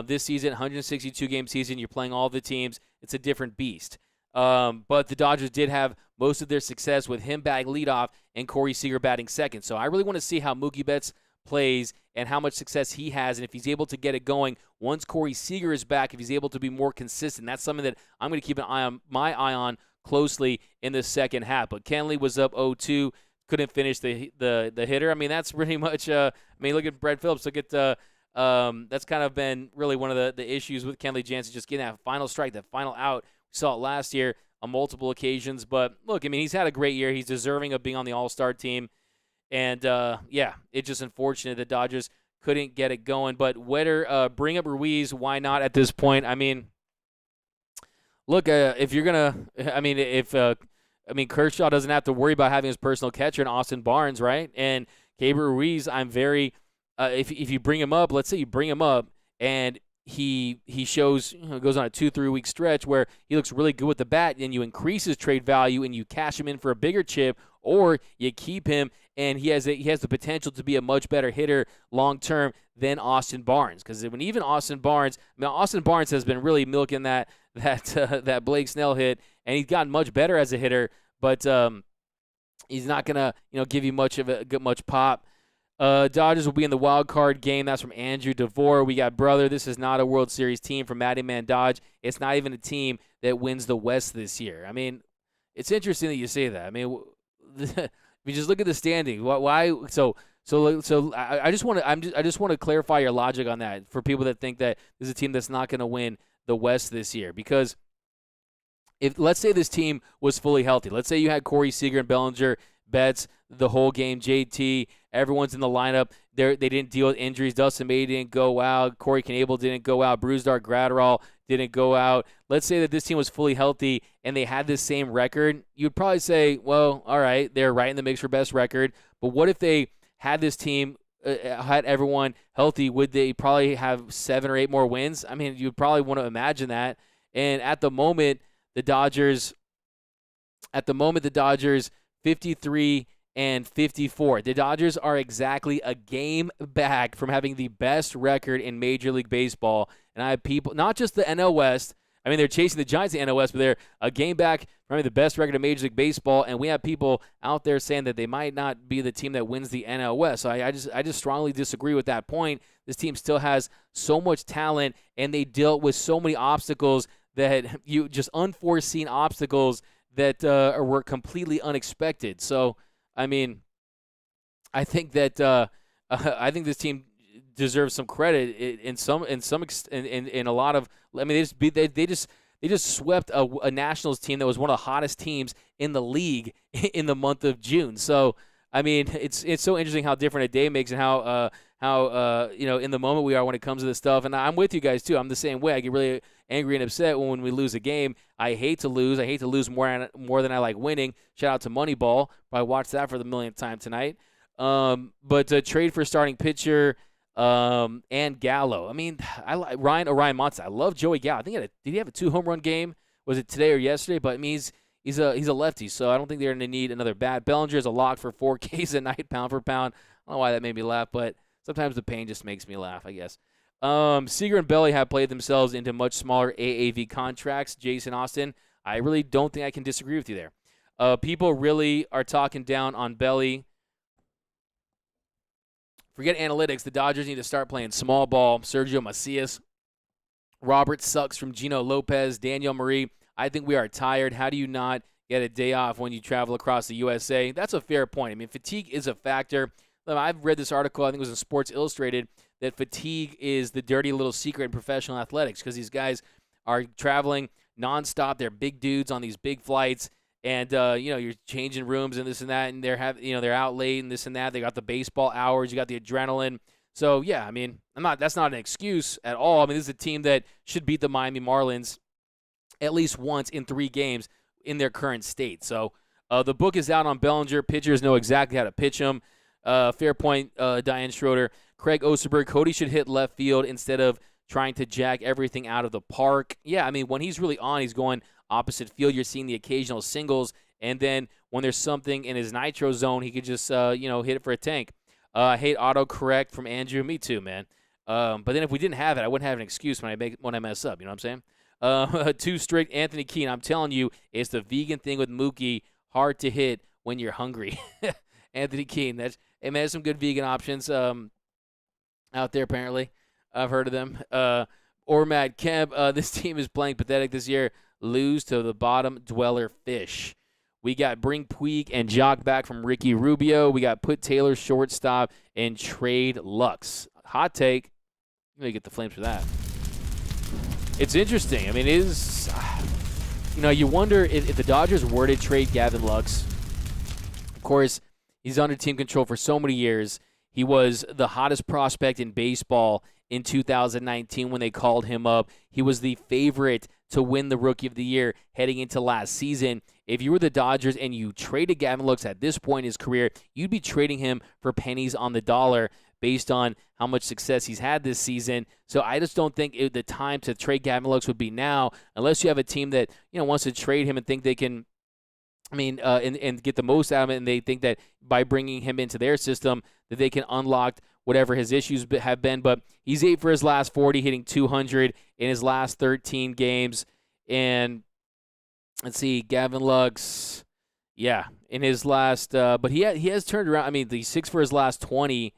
This season, 162-game season, you're playing all the teams. It's a different beast. But the Dodgers did have most of their success with him batting leadoff and Corey Seager batting second. So I really want to see how Mookie Betts plays and how much success he has, and if he's able to get it going once Corey Seager is back, if he's able to be more consistent. That's something that I'm going to keep my eye on closely in the second half. But Kenley was up 0-2, couldn't finish the hitter. I mean, that's pretty much look at Brett Phillips. Look at that's kind of been really one of the issues with Kenley Jansen, just getting that final strike, that final out. We saw it last year on multiple occasions. But, look, I mean, he's had a great year. He's deserving of being on the All-Star team. And, it's just unfortunate the Dodgers couldn't get it going. But Wetter, bring up Ruiz. Why not at this point? I mean, look, if you're going to – Kershaw doesn't have to worry about having his personal catcher in Austin Barnes, right? And Gabriel Ruiz, I'm very if you bring him up, let's say you bring him up and he shows, goes on a 2-3 week stretch where he looks really good with the bat, and you increase his trade value and you cash him in for a bigger chip, or you keep him and he has the potential to be a much better hitter long term than Austin Barnes. Because when even Austin Barnes has been really milking that Blake Snell hit, and he's gotten much better as a hitter, but he's not gonna give you much pop. Dodgers will be in the wild card game. That's from Andrew DeVore. We got brother. This is not a World Series team from Matty Man Dodge. It's not even a team that wins the West this year. I mean, it's interesting that you say that. I mean, if you just look at the standing, why? So I just want to clarify your logic on that for people that think that this is a team that's not going to win the West this year. Because if let's say this team was fully healthy, let's say you had Corey Seager and Bellinger, Betts the whole game, JT, everyone's in the lineup. They didn't deal with injuries. Dustin May didn't go out. Corey Knebel didn't go out. Brusdar Graterol didn't go out. Let's say that this team was fully healthy and they had this same record. You'd probably say, well, all right, they're right in the mix for best record. But what if they had this team, had everyone healthy? Would they probably have 7 or 8 more wins? I mean, you'd probably want to imagine that. And at the moment, the Dodgers 53 and 54. The Dodgers are exactly a game back from having the best record in Major League Baseball. And I have people, not just the NL West. I mean, they're chasing the Giants in the NL West, but they're a game back from having the best record in Major League Baseball. And we have people out there saying that they might not be the team that wins the NL West. So I just strongly disagree with that point. This team still has so much talent, and they dealt with so many obstacles that just unforeseen obstacles that were completely unexpected. So, I mean, I think that I think this team deserves some credit in a lot of. I mean, they just swept a Nationals team that was one of the hottest teams in the league in the month of June. So, I mean, it's so interesting how different a day makes and how in the moment we are when it comes to this stuff. And I'm with you guys too. I'm the same way. I get really angry and upset when we lose a game. I hate to lose. I hate to lose more than I like winning. Shout out to Moneyball. Probably watched that for the millionth time tonight. But trade for starting pitcher and Gallo. I mean, I like Ryan Monson. I love Joey Gallo. I think did he have a 2 home run game? Was it today or yesterday? But I mean, he's a lefty, so I don't think they're going to need another bat. Bellinger is a lock for 4 Ks a night, pound for pound. I don't know why that made me laugh, but sometimes the pain just makes me laugh, I guess. Seager and Belly have played themselves into much smaller AAV contracts. Jason Austin, I really don't think I can disagree with you there. People really are talking down on Belly. Forget analytics. The Dodgers need to start playing small ball. Sergio Macias. Robert sucks from Gino Lopez. Daniel Marie. I think we are tired. How do you not get a day off when you travel across the USA? That's a fair point. I mean, fatigue is a factor. I've read this article, I think it was in Sports Illustrated, that fatigue is the dirty little secret in professional athletics because these guys are traveling nonstop. They're big dudes on these big flights, and you're changing rooms and this and that, and they're out late and this and that. They got the baseball hours, you got the adrenaline. So yeah, I mean, that's not an excuse at all. I mean, this is a team that should beat the Miami Marlins at least once in 3 games in their current state. So the book is out on Bellinger. Pitchers know exactly how to pitch him. Fair point, Diane Schroeder. Craig Osterberg, Cody should hit left field instead of trying to jack everything out of the park. Yeah, I mean, when he's really on, he's going opposite field. You're seeing the occasional singles, and then when there's something in his nitro zone, he could just, hit it for a tank. I hate autocorrect from Andrew. Me too, man. But then if we didn't have it, I wouldn't have an excuse when I mess up. You know what I'm saying? Too strict. Anthony Keene, I'm telling you, it's the vegan thing with Mookie. Hard to hit when you're hungry. Anthony Keene, there's some good vegan options out there, apparently. I've heard of them. Ormad Kemp, this team is playing pathetic this year. Lose to the bottom dweller fish. We got bring Puig and Jock back from Ricky Rubio. We got put Taylor shortstop and trade Lux. Hot take. You may get the Flames for that. It's interesting. I mean, it is, you wonder if the Dodgers were to trade Gavin Lux. Of course, he's under team control for so many years. He was the hottest prospect in baseball in 2019 when they called him up. He was the favorite to win the Rookie of the Year heading into last season. If you were the Dodgers and you traded Gavin Lux at this point in his career, you'd be trading him for pennies on the dollar based on how much success he's had this season. So I just don't think the time to trade Gavin Lux would be now, unless you have a team that wants to trade him and think they can, and get the most out of it, and they think that by bringing him into their system that they can unlock whatever his issues have been. But he's 8 for his last 40, hitting 200 in his last 13 games. And let's see, Gavin Lux, in his last, but he has turned around. I mean, the 6 for his last 20.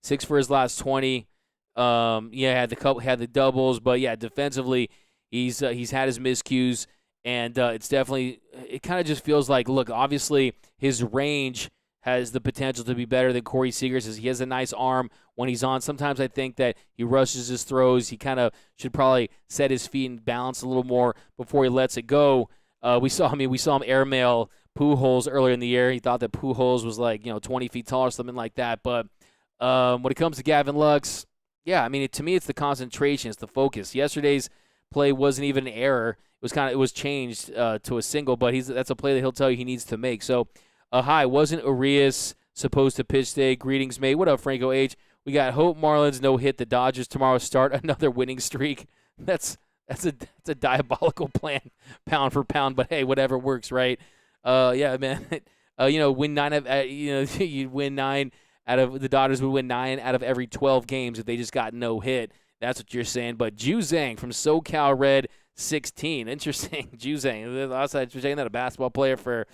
6 for his last 20. Had the doubles, but defensively, he's had his miscues, and it's definitely, it kind of just feels like, look, obviously his range has the potential to be better than Corey Seager's. He has a nice arm when he's on. Sometimes I think that he rushes his throws. He kind of should probably set his feet and balance a little more before he lets it go. We saw him airmail Pujols earlier in the year. He thought that Pujols was 20 feet tall or something like that. But when it comes to Gavin Lux, to me it's the concentration, it's the focus. Yesterday's play wasn't even an error. It was changed to a single, but that's a play that he'll tell you he needs to make. So, hi, wasn't Urias supposed to pitch today? Greetings, mate. What up, Franco H? We got Hope Marlins no hit. The Dodgers tomorrow start another winning streak. That's a diabolical plan, pound for pound. But hey, whatever works, right? Man. Win 9 of you'd win 9 out of the Dodgers would win 9 out of every 12 games if they just got no hit. That's what you're saying. But Ju Zhang from SoCal Red 16. Interesting. Ju Zhang. Last time you're saying that a basketball player for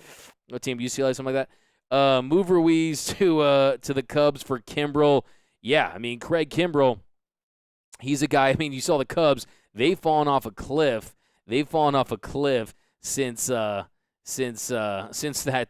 what team? UCLA, something like that. Move Ruiz to the Cubs for Kimbrel. Craig Kimbrel, he's a guy. You saw the Cubs. They've fallen off a cliff. Since that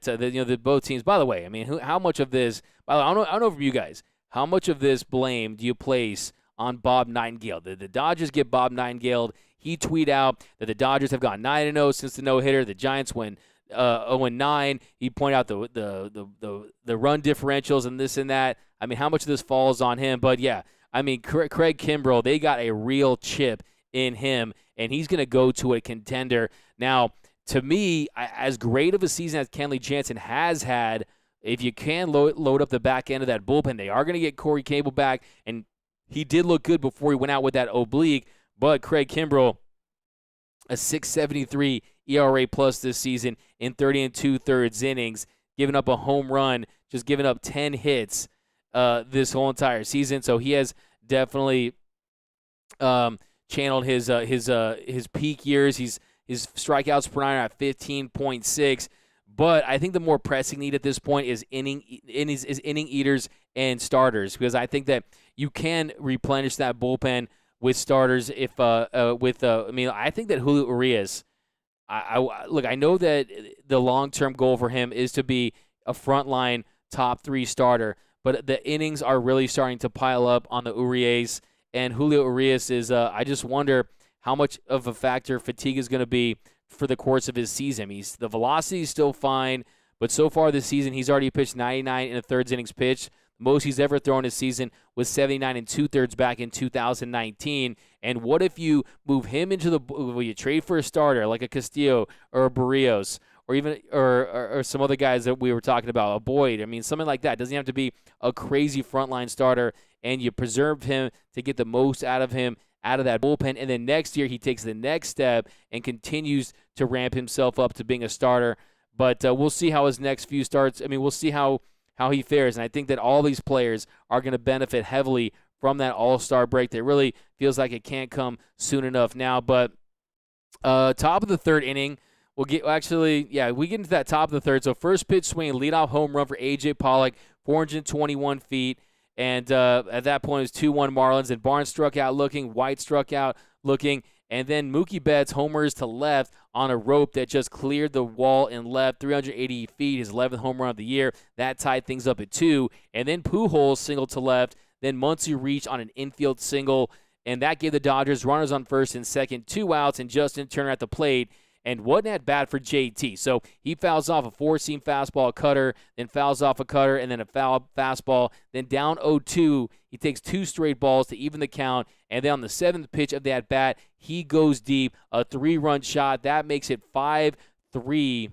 the both teams. By the way, how much of this? By the way, I don't know from you guys. How much of this blame do you place on Bob Nightingale? The Dodgers get Bob Nightingale. He tweet out that the Dodgers have gone 9-0 since the no-hitter. The Giants win 0-9. He pointed out the run differentials and this and that. How much of this falls on him? But Craig Kimbrel, they got a real chip in him, and he's going to go to a contender. Now, to me, as great of a season as Kenley Jansen has had, if you can load up the back end of that bullpen, they are going to get Corey Cable back, and he did look good before he went out with that oblique. But Craig Kimbrel, a 6.73 ERA plus this season in 30 2/3 innings, giving up a home run, just giving up 10 hits this whole entire season. So he has definitely channeled his peak years. His strikeouts per nine are at 15.6. But I think the more pressing need at this point is inning eaters and starters, because I think that you can replenish that bullpen with starters. I think that Julio Urias. Look, I know that the long-term goal for him is to be a frontline top 3 starter, but the innings are really starting to pile up on the Urias, and Julio Urias is. I just wonder how much of a factor fatigue is going to be for the course of his season. The velocity is still fine, but so far this season he's already pitched 99 in a thirds innings pitched. The most he's ever thrown this season was 79 and 2/3 back in 2019. And what if you move him into will you trade for a starter like a Castillo or a Barrios or even or some other guys that we were talking about, a Boyd? I mean, something like that. It doesn't have to be a crazy frontline starter, and you preserve him to get the most out of him, out of that bullpen. And then next year he takes the next step and continues to ramp himself up to being a starter. But we'll see how his next few starts. I mean, we'll see how he fares. And I think that all these players are going to benefit heavily from that all-star break. That really feels like it can't come soon enough now. But top of the third inning, we get into that top of the third. So first pitch swing, leadoff home run for A.J. Pollock, 421 feet. And at that point, it was 2-1 Marlins. And Barnes struck out looking. White struck out looking. And then Mookie Betts homers to left on a rope that just cleared the wall and left 380 feet, his 11th home run of the year. That tied things up at 2. And then Pujols singled to left. Then Muncy reached on an infield single, and that gave the Dodgers runners on first and second, 2 outs, and Justin Turner at the plate. And wasn't at bat for JT. So he fouls off a 4-seam fastball, a cutter, then fouls off a cutter, and then a foul fastball. Then down 0-2, he takes 2 straight balls to even the count. And then on the 7th pitch of the at-bat, he goes deep, a 3-run shot. That makes it 5-3.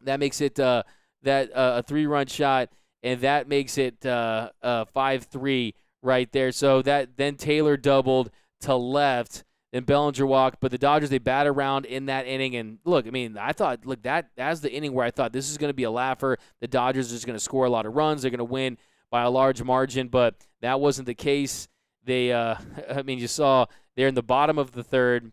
That makes it a 3-run shot, and that makes it 5-3 right there. So then Taylor doubled to left. Then Bellinger walked, but the Dodgers, they bat around in that inning. And look, I mean, that's the inning where I thought this is going to be a laugher. The Dodgers are just going to score a lot of runs. They're going to win by a large margin, but that wasn't the case. They, you saw they're in the bottom of the third.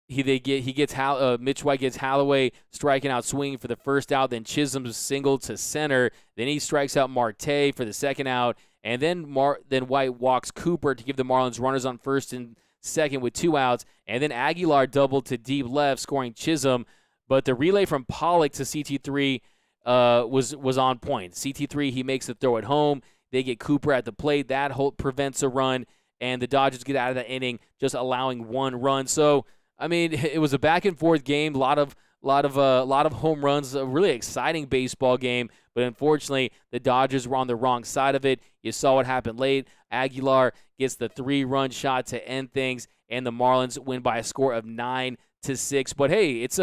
Mitch White gets Hathaway striking out, swinging for the first out. Then Chisholm's single to center. Then he strikes out Marte for the second out. And then White walks Cooper to give the Marlins runners on first and second with 2 outs. And then Aguilar doubled to deep left, scoring Chisholm. But the relay from Pollock to CT3 was on point. CT3, he makes the throw at home. They get Cooper at the plate. That prevents a run. And the Dodgers get out of that inning, just allowing 1 run. So, I mean, it was a back-and-forth game, a lot of home runs, a really exciting baseball game. But unfortunately, the Dodgers were on the wrong side of it. You saw what happened late. Aguilar gets the 3-run shot to end things, and the Marlins win by a score of 9-6. But hey, it's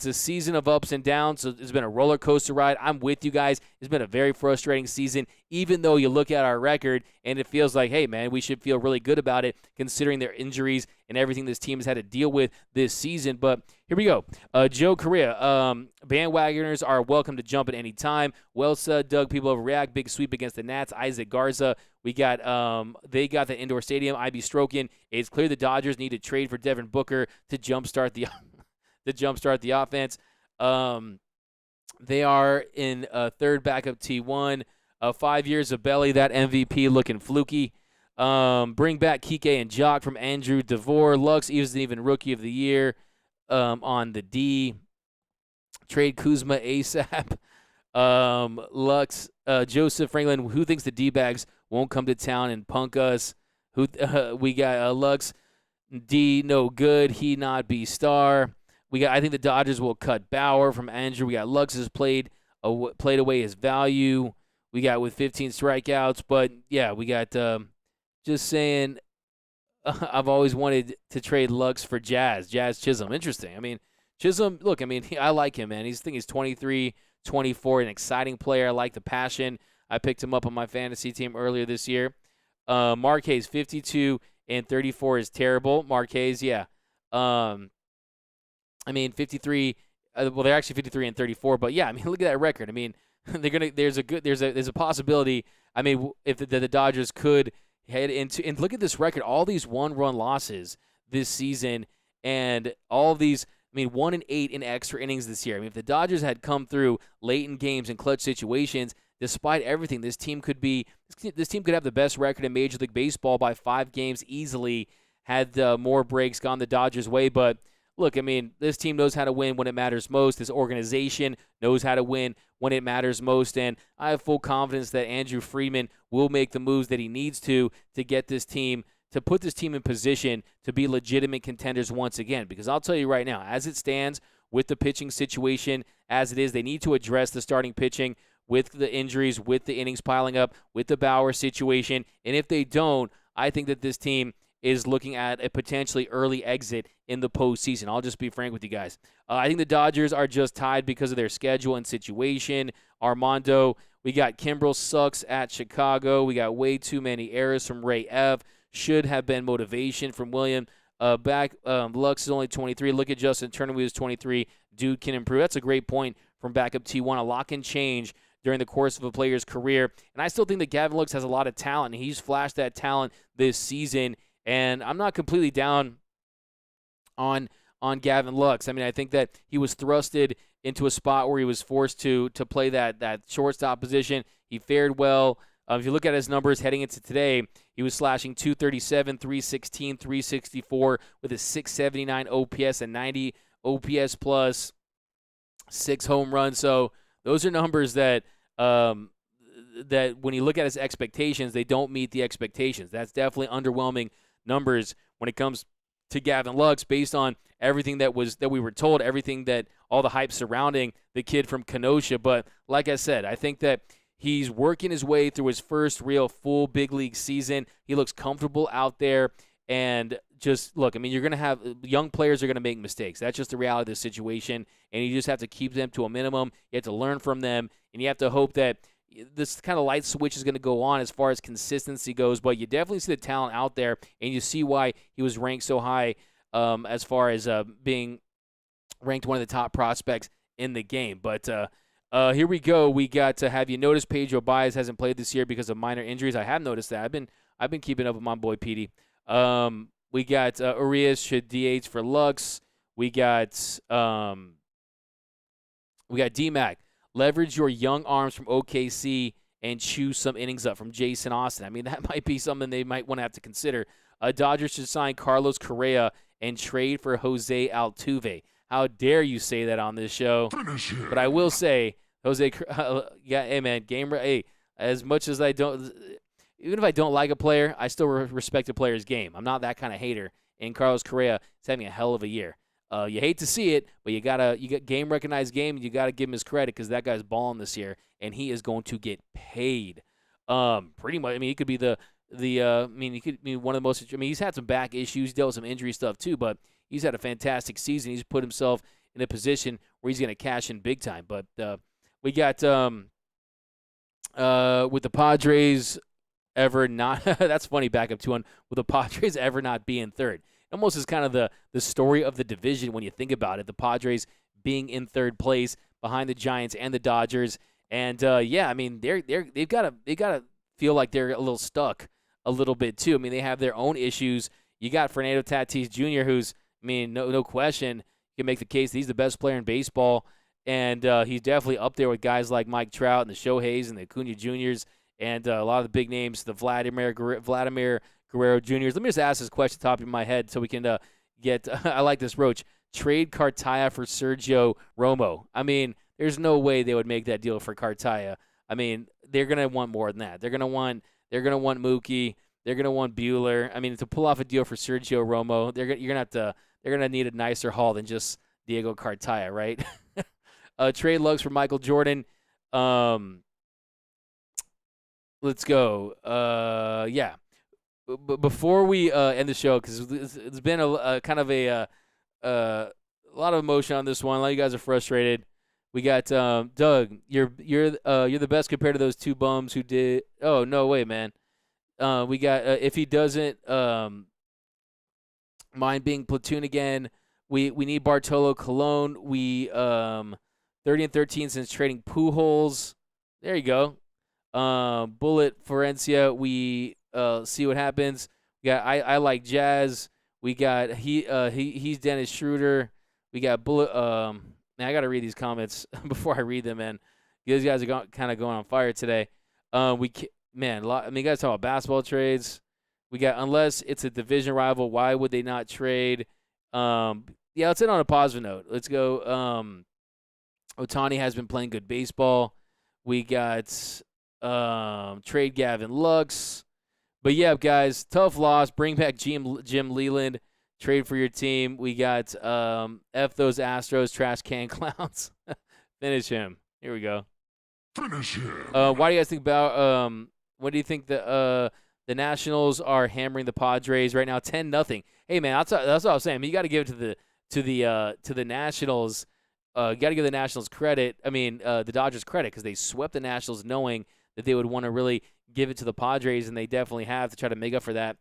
a season of ups and downs. So it's been a roller coaster ride. I'm with you guys. It's been a very frustrating season, even though you look at our record and it feels like, hey man, we should feel really good about it considering their injuries and everything this team has had to deal with this season. But here we go. Joe Correa. Bandwagoners are welcome to jump at any time. Well said, Doug. People overreact. Big sweep against the Nats. Isaac Garza. We got they got the indoor stadium. IB Strokin. It's clear the Dodgers need to trade for Devin Booker to jumpstart the offense. They are in third backup T1. 5 years of Belly. That MVP looking fluky. Bring back Kike and Jock from Andrew DeVore. Lux isn't even Rookie of the Year on the D. Trade Kuzma ASAP. Lux, Joseph Franklin, who thinks the D-bags won't come to town and punk us? We got Lux, D, no good. He not B star. I think the Dodgers will cut Bauer from Andrew. We got Lux has played away his value. We got with 15 strikeouts. But, yeah, we got just saying I've always wanted to trade Lux for Jazz Chisholm. Interesting. I mean, Chisholm, look, I mean, I like him, man. I think he's 23, 24, an exciting player. I like the passion. I picked him up on my fantasy team earlier this year. Marquez, 52 and 34 is terrible. Marquez, yeah. I mean, 53. Well, they're actually 53 and 34, but yeah, I mean, look at that record. I mean, there's a possibility. I mean, if the Dodgers could head into, and look at this record, all these 1-run losses this season, and all of these 1-8 in extra innings this year. I mean, if the Dodgers had come through late in games and clutch situations, despite everything, this team could have the best record in Major League Baseball by 5 games easily had more breaks gone the Dodgers' way. But look, this team knows how to win when it matters most. This organization knows how to win when it matters most. And I have full confidence that Andrew Friedman will make the moves that he needs to get this team, to put this team in position to be legitimate contenders once again. Because I'll tell you right now, as it stands with the pitching situation as it is, they need to address the starting pitching with the injuries, with the innings piling up, with the Bauer situation. And if they don't, I think that this team is looking at a potentially early exit in the postseason. I'll just be frank with you guys. I think the Dodgers are just tied because of their schedule and situation. Armando, we got Kimbrel sucks at Chicago. We got way too many errors from Ray F. Should have been motivation from William. Lux is only 23. Look at Justin Turner, who is 23. Dude can improve. That's a great point from backup T1. A lot can change during the course of a player's career. And I still think that Gavin Lux has a lot of talent, and he's flashed that talent this season. And I'm not completely down on Gavin Lux. I think that he was thrusted into a spot where he was forced to play that shortstop position. He fared well. If you look at his numbers heading into today, he was slashing 237, 316, 364 with a 679 OPS and 90 OPS plus, 6 home runs. So those are numbers that that when you look at his expectations, they don't meet the expectations. That's definitely underwhelming numbers when it comes to Gavin Lux based on everything that we were told, everything that all the hype surrounding the kid from Kenosha. But like I said, I think that he's working his way through his first real full big league season. He looks comfortable out there. And just look, you're going to have young players are going to make mistakes. That's just the reality of the situation. And you just have to keep them to a minimum. You have to learn from them. And you have to hope that this kind of light switch is going to go on as far as consistency goes. But you definitely see the talent out there. And you see why he was ranked so high as far as being ranked one of the top prospects in the game. But here we go. We got to have you notice Pedro Baez hasn't played this year because of minor injuries. I have noticed that. I've been keeping up with my boy Petey. We got Urias should DH for Lux. We got D-Mac. Leverage your young arms from OKC and chew some innings up from Jason Austin. That might be something they might want to have to consider. Dodgers should sign Carlos Correa and trade for Jose Altuve. How dare you say that on this show? But I will say, Jose, hey man, as much as I don't, even if I don't like a player, I still respect a player's game. I'm not that kind of hater. And Carlos Correa is having a hell of a year. You hate to see it, but you got game recognized game, and you gotta give him his credit because that guy's balling this year, and he is going to get paid. Pretty much. He could be he could be one of the most. He's had some back issues, dealt with some injury stuff too, but he's had a fantastic season. He's put himself in a position where he's going to cash in big time. But we got with the Padres ever not. That's funny. Back up to one with the Padres ever not being third. Almost is kind of the story of the division when you think about it. The Padres being in third place behind the Giants and the Dodgers, and they've got to feel like they're a little stuck a little bit too. They have their own issues. You got Fernando Tatis Jr., who's no question, you can make the case that he's the best player in baseball, and he's definitely up there with guys like Mike Trout and the Shoheis and the Acuna Juniors and a lot of the big names, the Vladimir Guerrero Juniors. Let me just ask this question top of my head so we can get I like this, Roach. Trade Cartaya for Sergio Romo. There's no way they would make that deal for Cartaya. They're going to want more than that. They're going to want Mookie. They're going to want Bueller. To pull off a deal for Sergio Romo, they're going to need a nicer haul than just Diego Cartaya, right? Trade Lux for Michael Jordan. Let's go. Yeah. Before we end the show, because it's been a kind of a lot of emotion on this one. A lot of you guys are frustrated. We got Doug. You're the best compared to those two bums who did. Oh no way, man. We got if he doesn't mind being platoon again, we need Bartolo Colon. We 30-13 since trading Pujols. There you go. Bullet Florencia. We see what happens. We got I like Jazz. We got he's Dennis Schroeder. We got bullet. Man, I got to read these comments before I read them, man. These guys are kind of going on fire today. Man, you guys talk about basketball trades. We got, unless it's a division rival, why would they not trade? Yeah, let's end on a positive note. Let's go. Ohtani has been playing good baseball. We got trade Gavin Lux. But yeah, guys, tough loss. Bring back Jim Leland. Trade for your team. We got F those Astros trash can clowns. Finish him. Here we go. Finish him. Why do you guys think about what do you think the Nationals are hammering the Padres right now 10-0? Hey man, that's what I was saying. I mean, you got to give it to the Nationals. You got to give the Nationals credit. I mean, the Dodgers credit, because they swept the Nationals knowing that they would want to really give it to the Padres, and they definitely have to try to make up for that.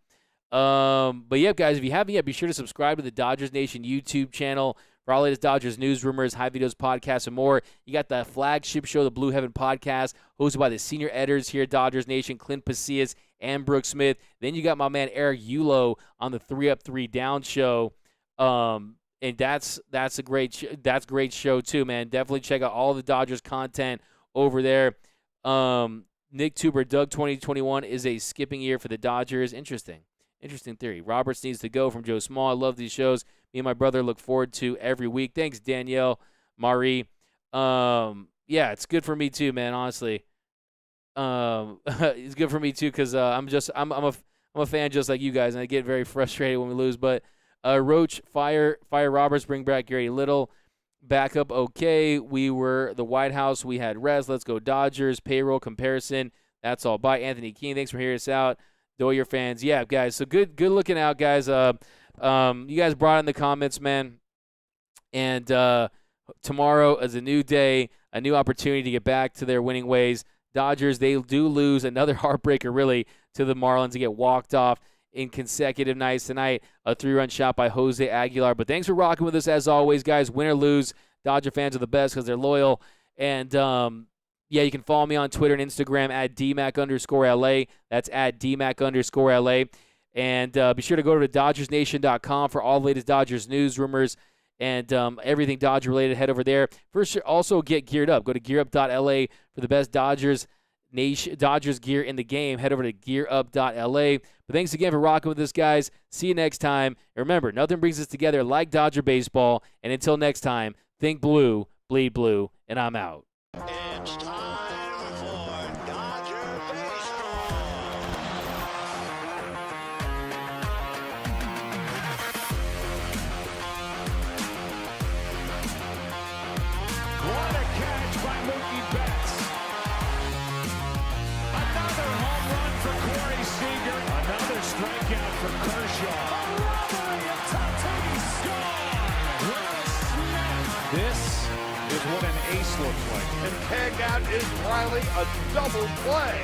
But yeah, guys, if you haven't yet, be sure to subscribe to the Dodgers Nation YouTube channel for all latest Dodgers news, rumors, high videos, podcasts, and more. You got the flagship show, the Blue Heaven Podcast, hosted by the senior editors here at Dodgers Nation, Clint Pasillas and Brooke Smith. Then you got my man Eric Yulo on the 3 Up 3 Down show. And that's a great show too, man. Definitely check out all the Dodgers content over there. Nick Tuber, Doug 2021 is a skipping year for the Dodgers. Interesting theory. Roberts needs to go from Joe Small. I love these shows. Me and my brother look forward to every week. Thanks, Danielle, Marie. Yeah, it's good for me too, man. Honestly, it's good for me too because I'm a fan just like you guys, and I get very frustrated when we lose. But Roach, fire Roberts, bring back Gary Little. Backup, okay. We were the White House. We had Rez. Let's go Dodgers. Payroll comparison. That's all. Bye, Anthony Keene. Thanks for hearing us out. Doyer fans. Yeah, guys. So good looking out, guys. You guys brought in the comments, man. And tomorrow is a new day, a new opportunity to get back to their winning ways. Dodgers, they do lose another heartbreaker, really, to the Marlins to get walked off in consecutive nights tonight. A 3-run shot by Jose Aguilar. But thanks for rocking with us as always, guys. Win or lose, Dodger fans are the best because they're loyal. And, yeah, you can follow me on Twitter and Instagram at DMAC_LA. That's at DMAC_LA. And be sure to go to DodgersNation.com for all the latest Dodgers news, rumors, and everything Dodger-related. Head over there. First, also get geared up. Go to GearUp.LA for the best Dodgers gear in the game. Head over to GearUp.LA. But thanks again for rocking with us, guys. See you next time. And remember, nothing brings us together like Dodger baseball. And until next time, think blue, bleed blue, and I'm out. It's time for Dodger baseball. What a catch by Mookie Betts. Another home run for Corey Seager. Another strikeout for Kershaw. A robbery of Tatis. Score! Will Smith. This is what an ace looks like. And tag out is Riley, a double play.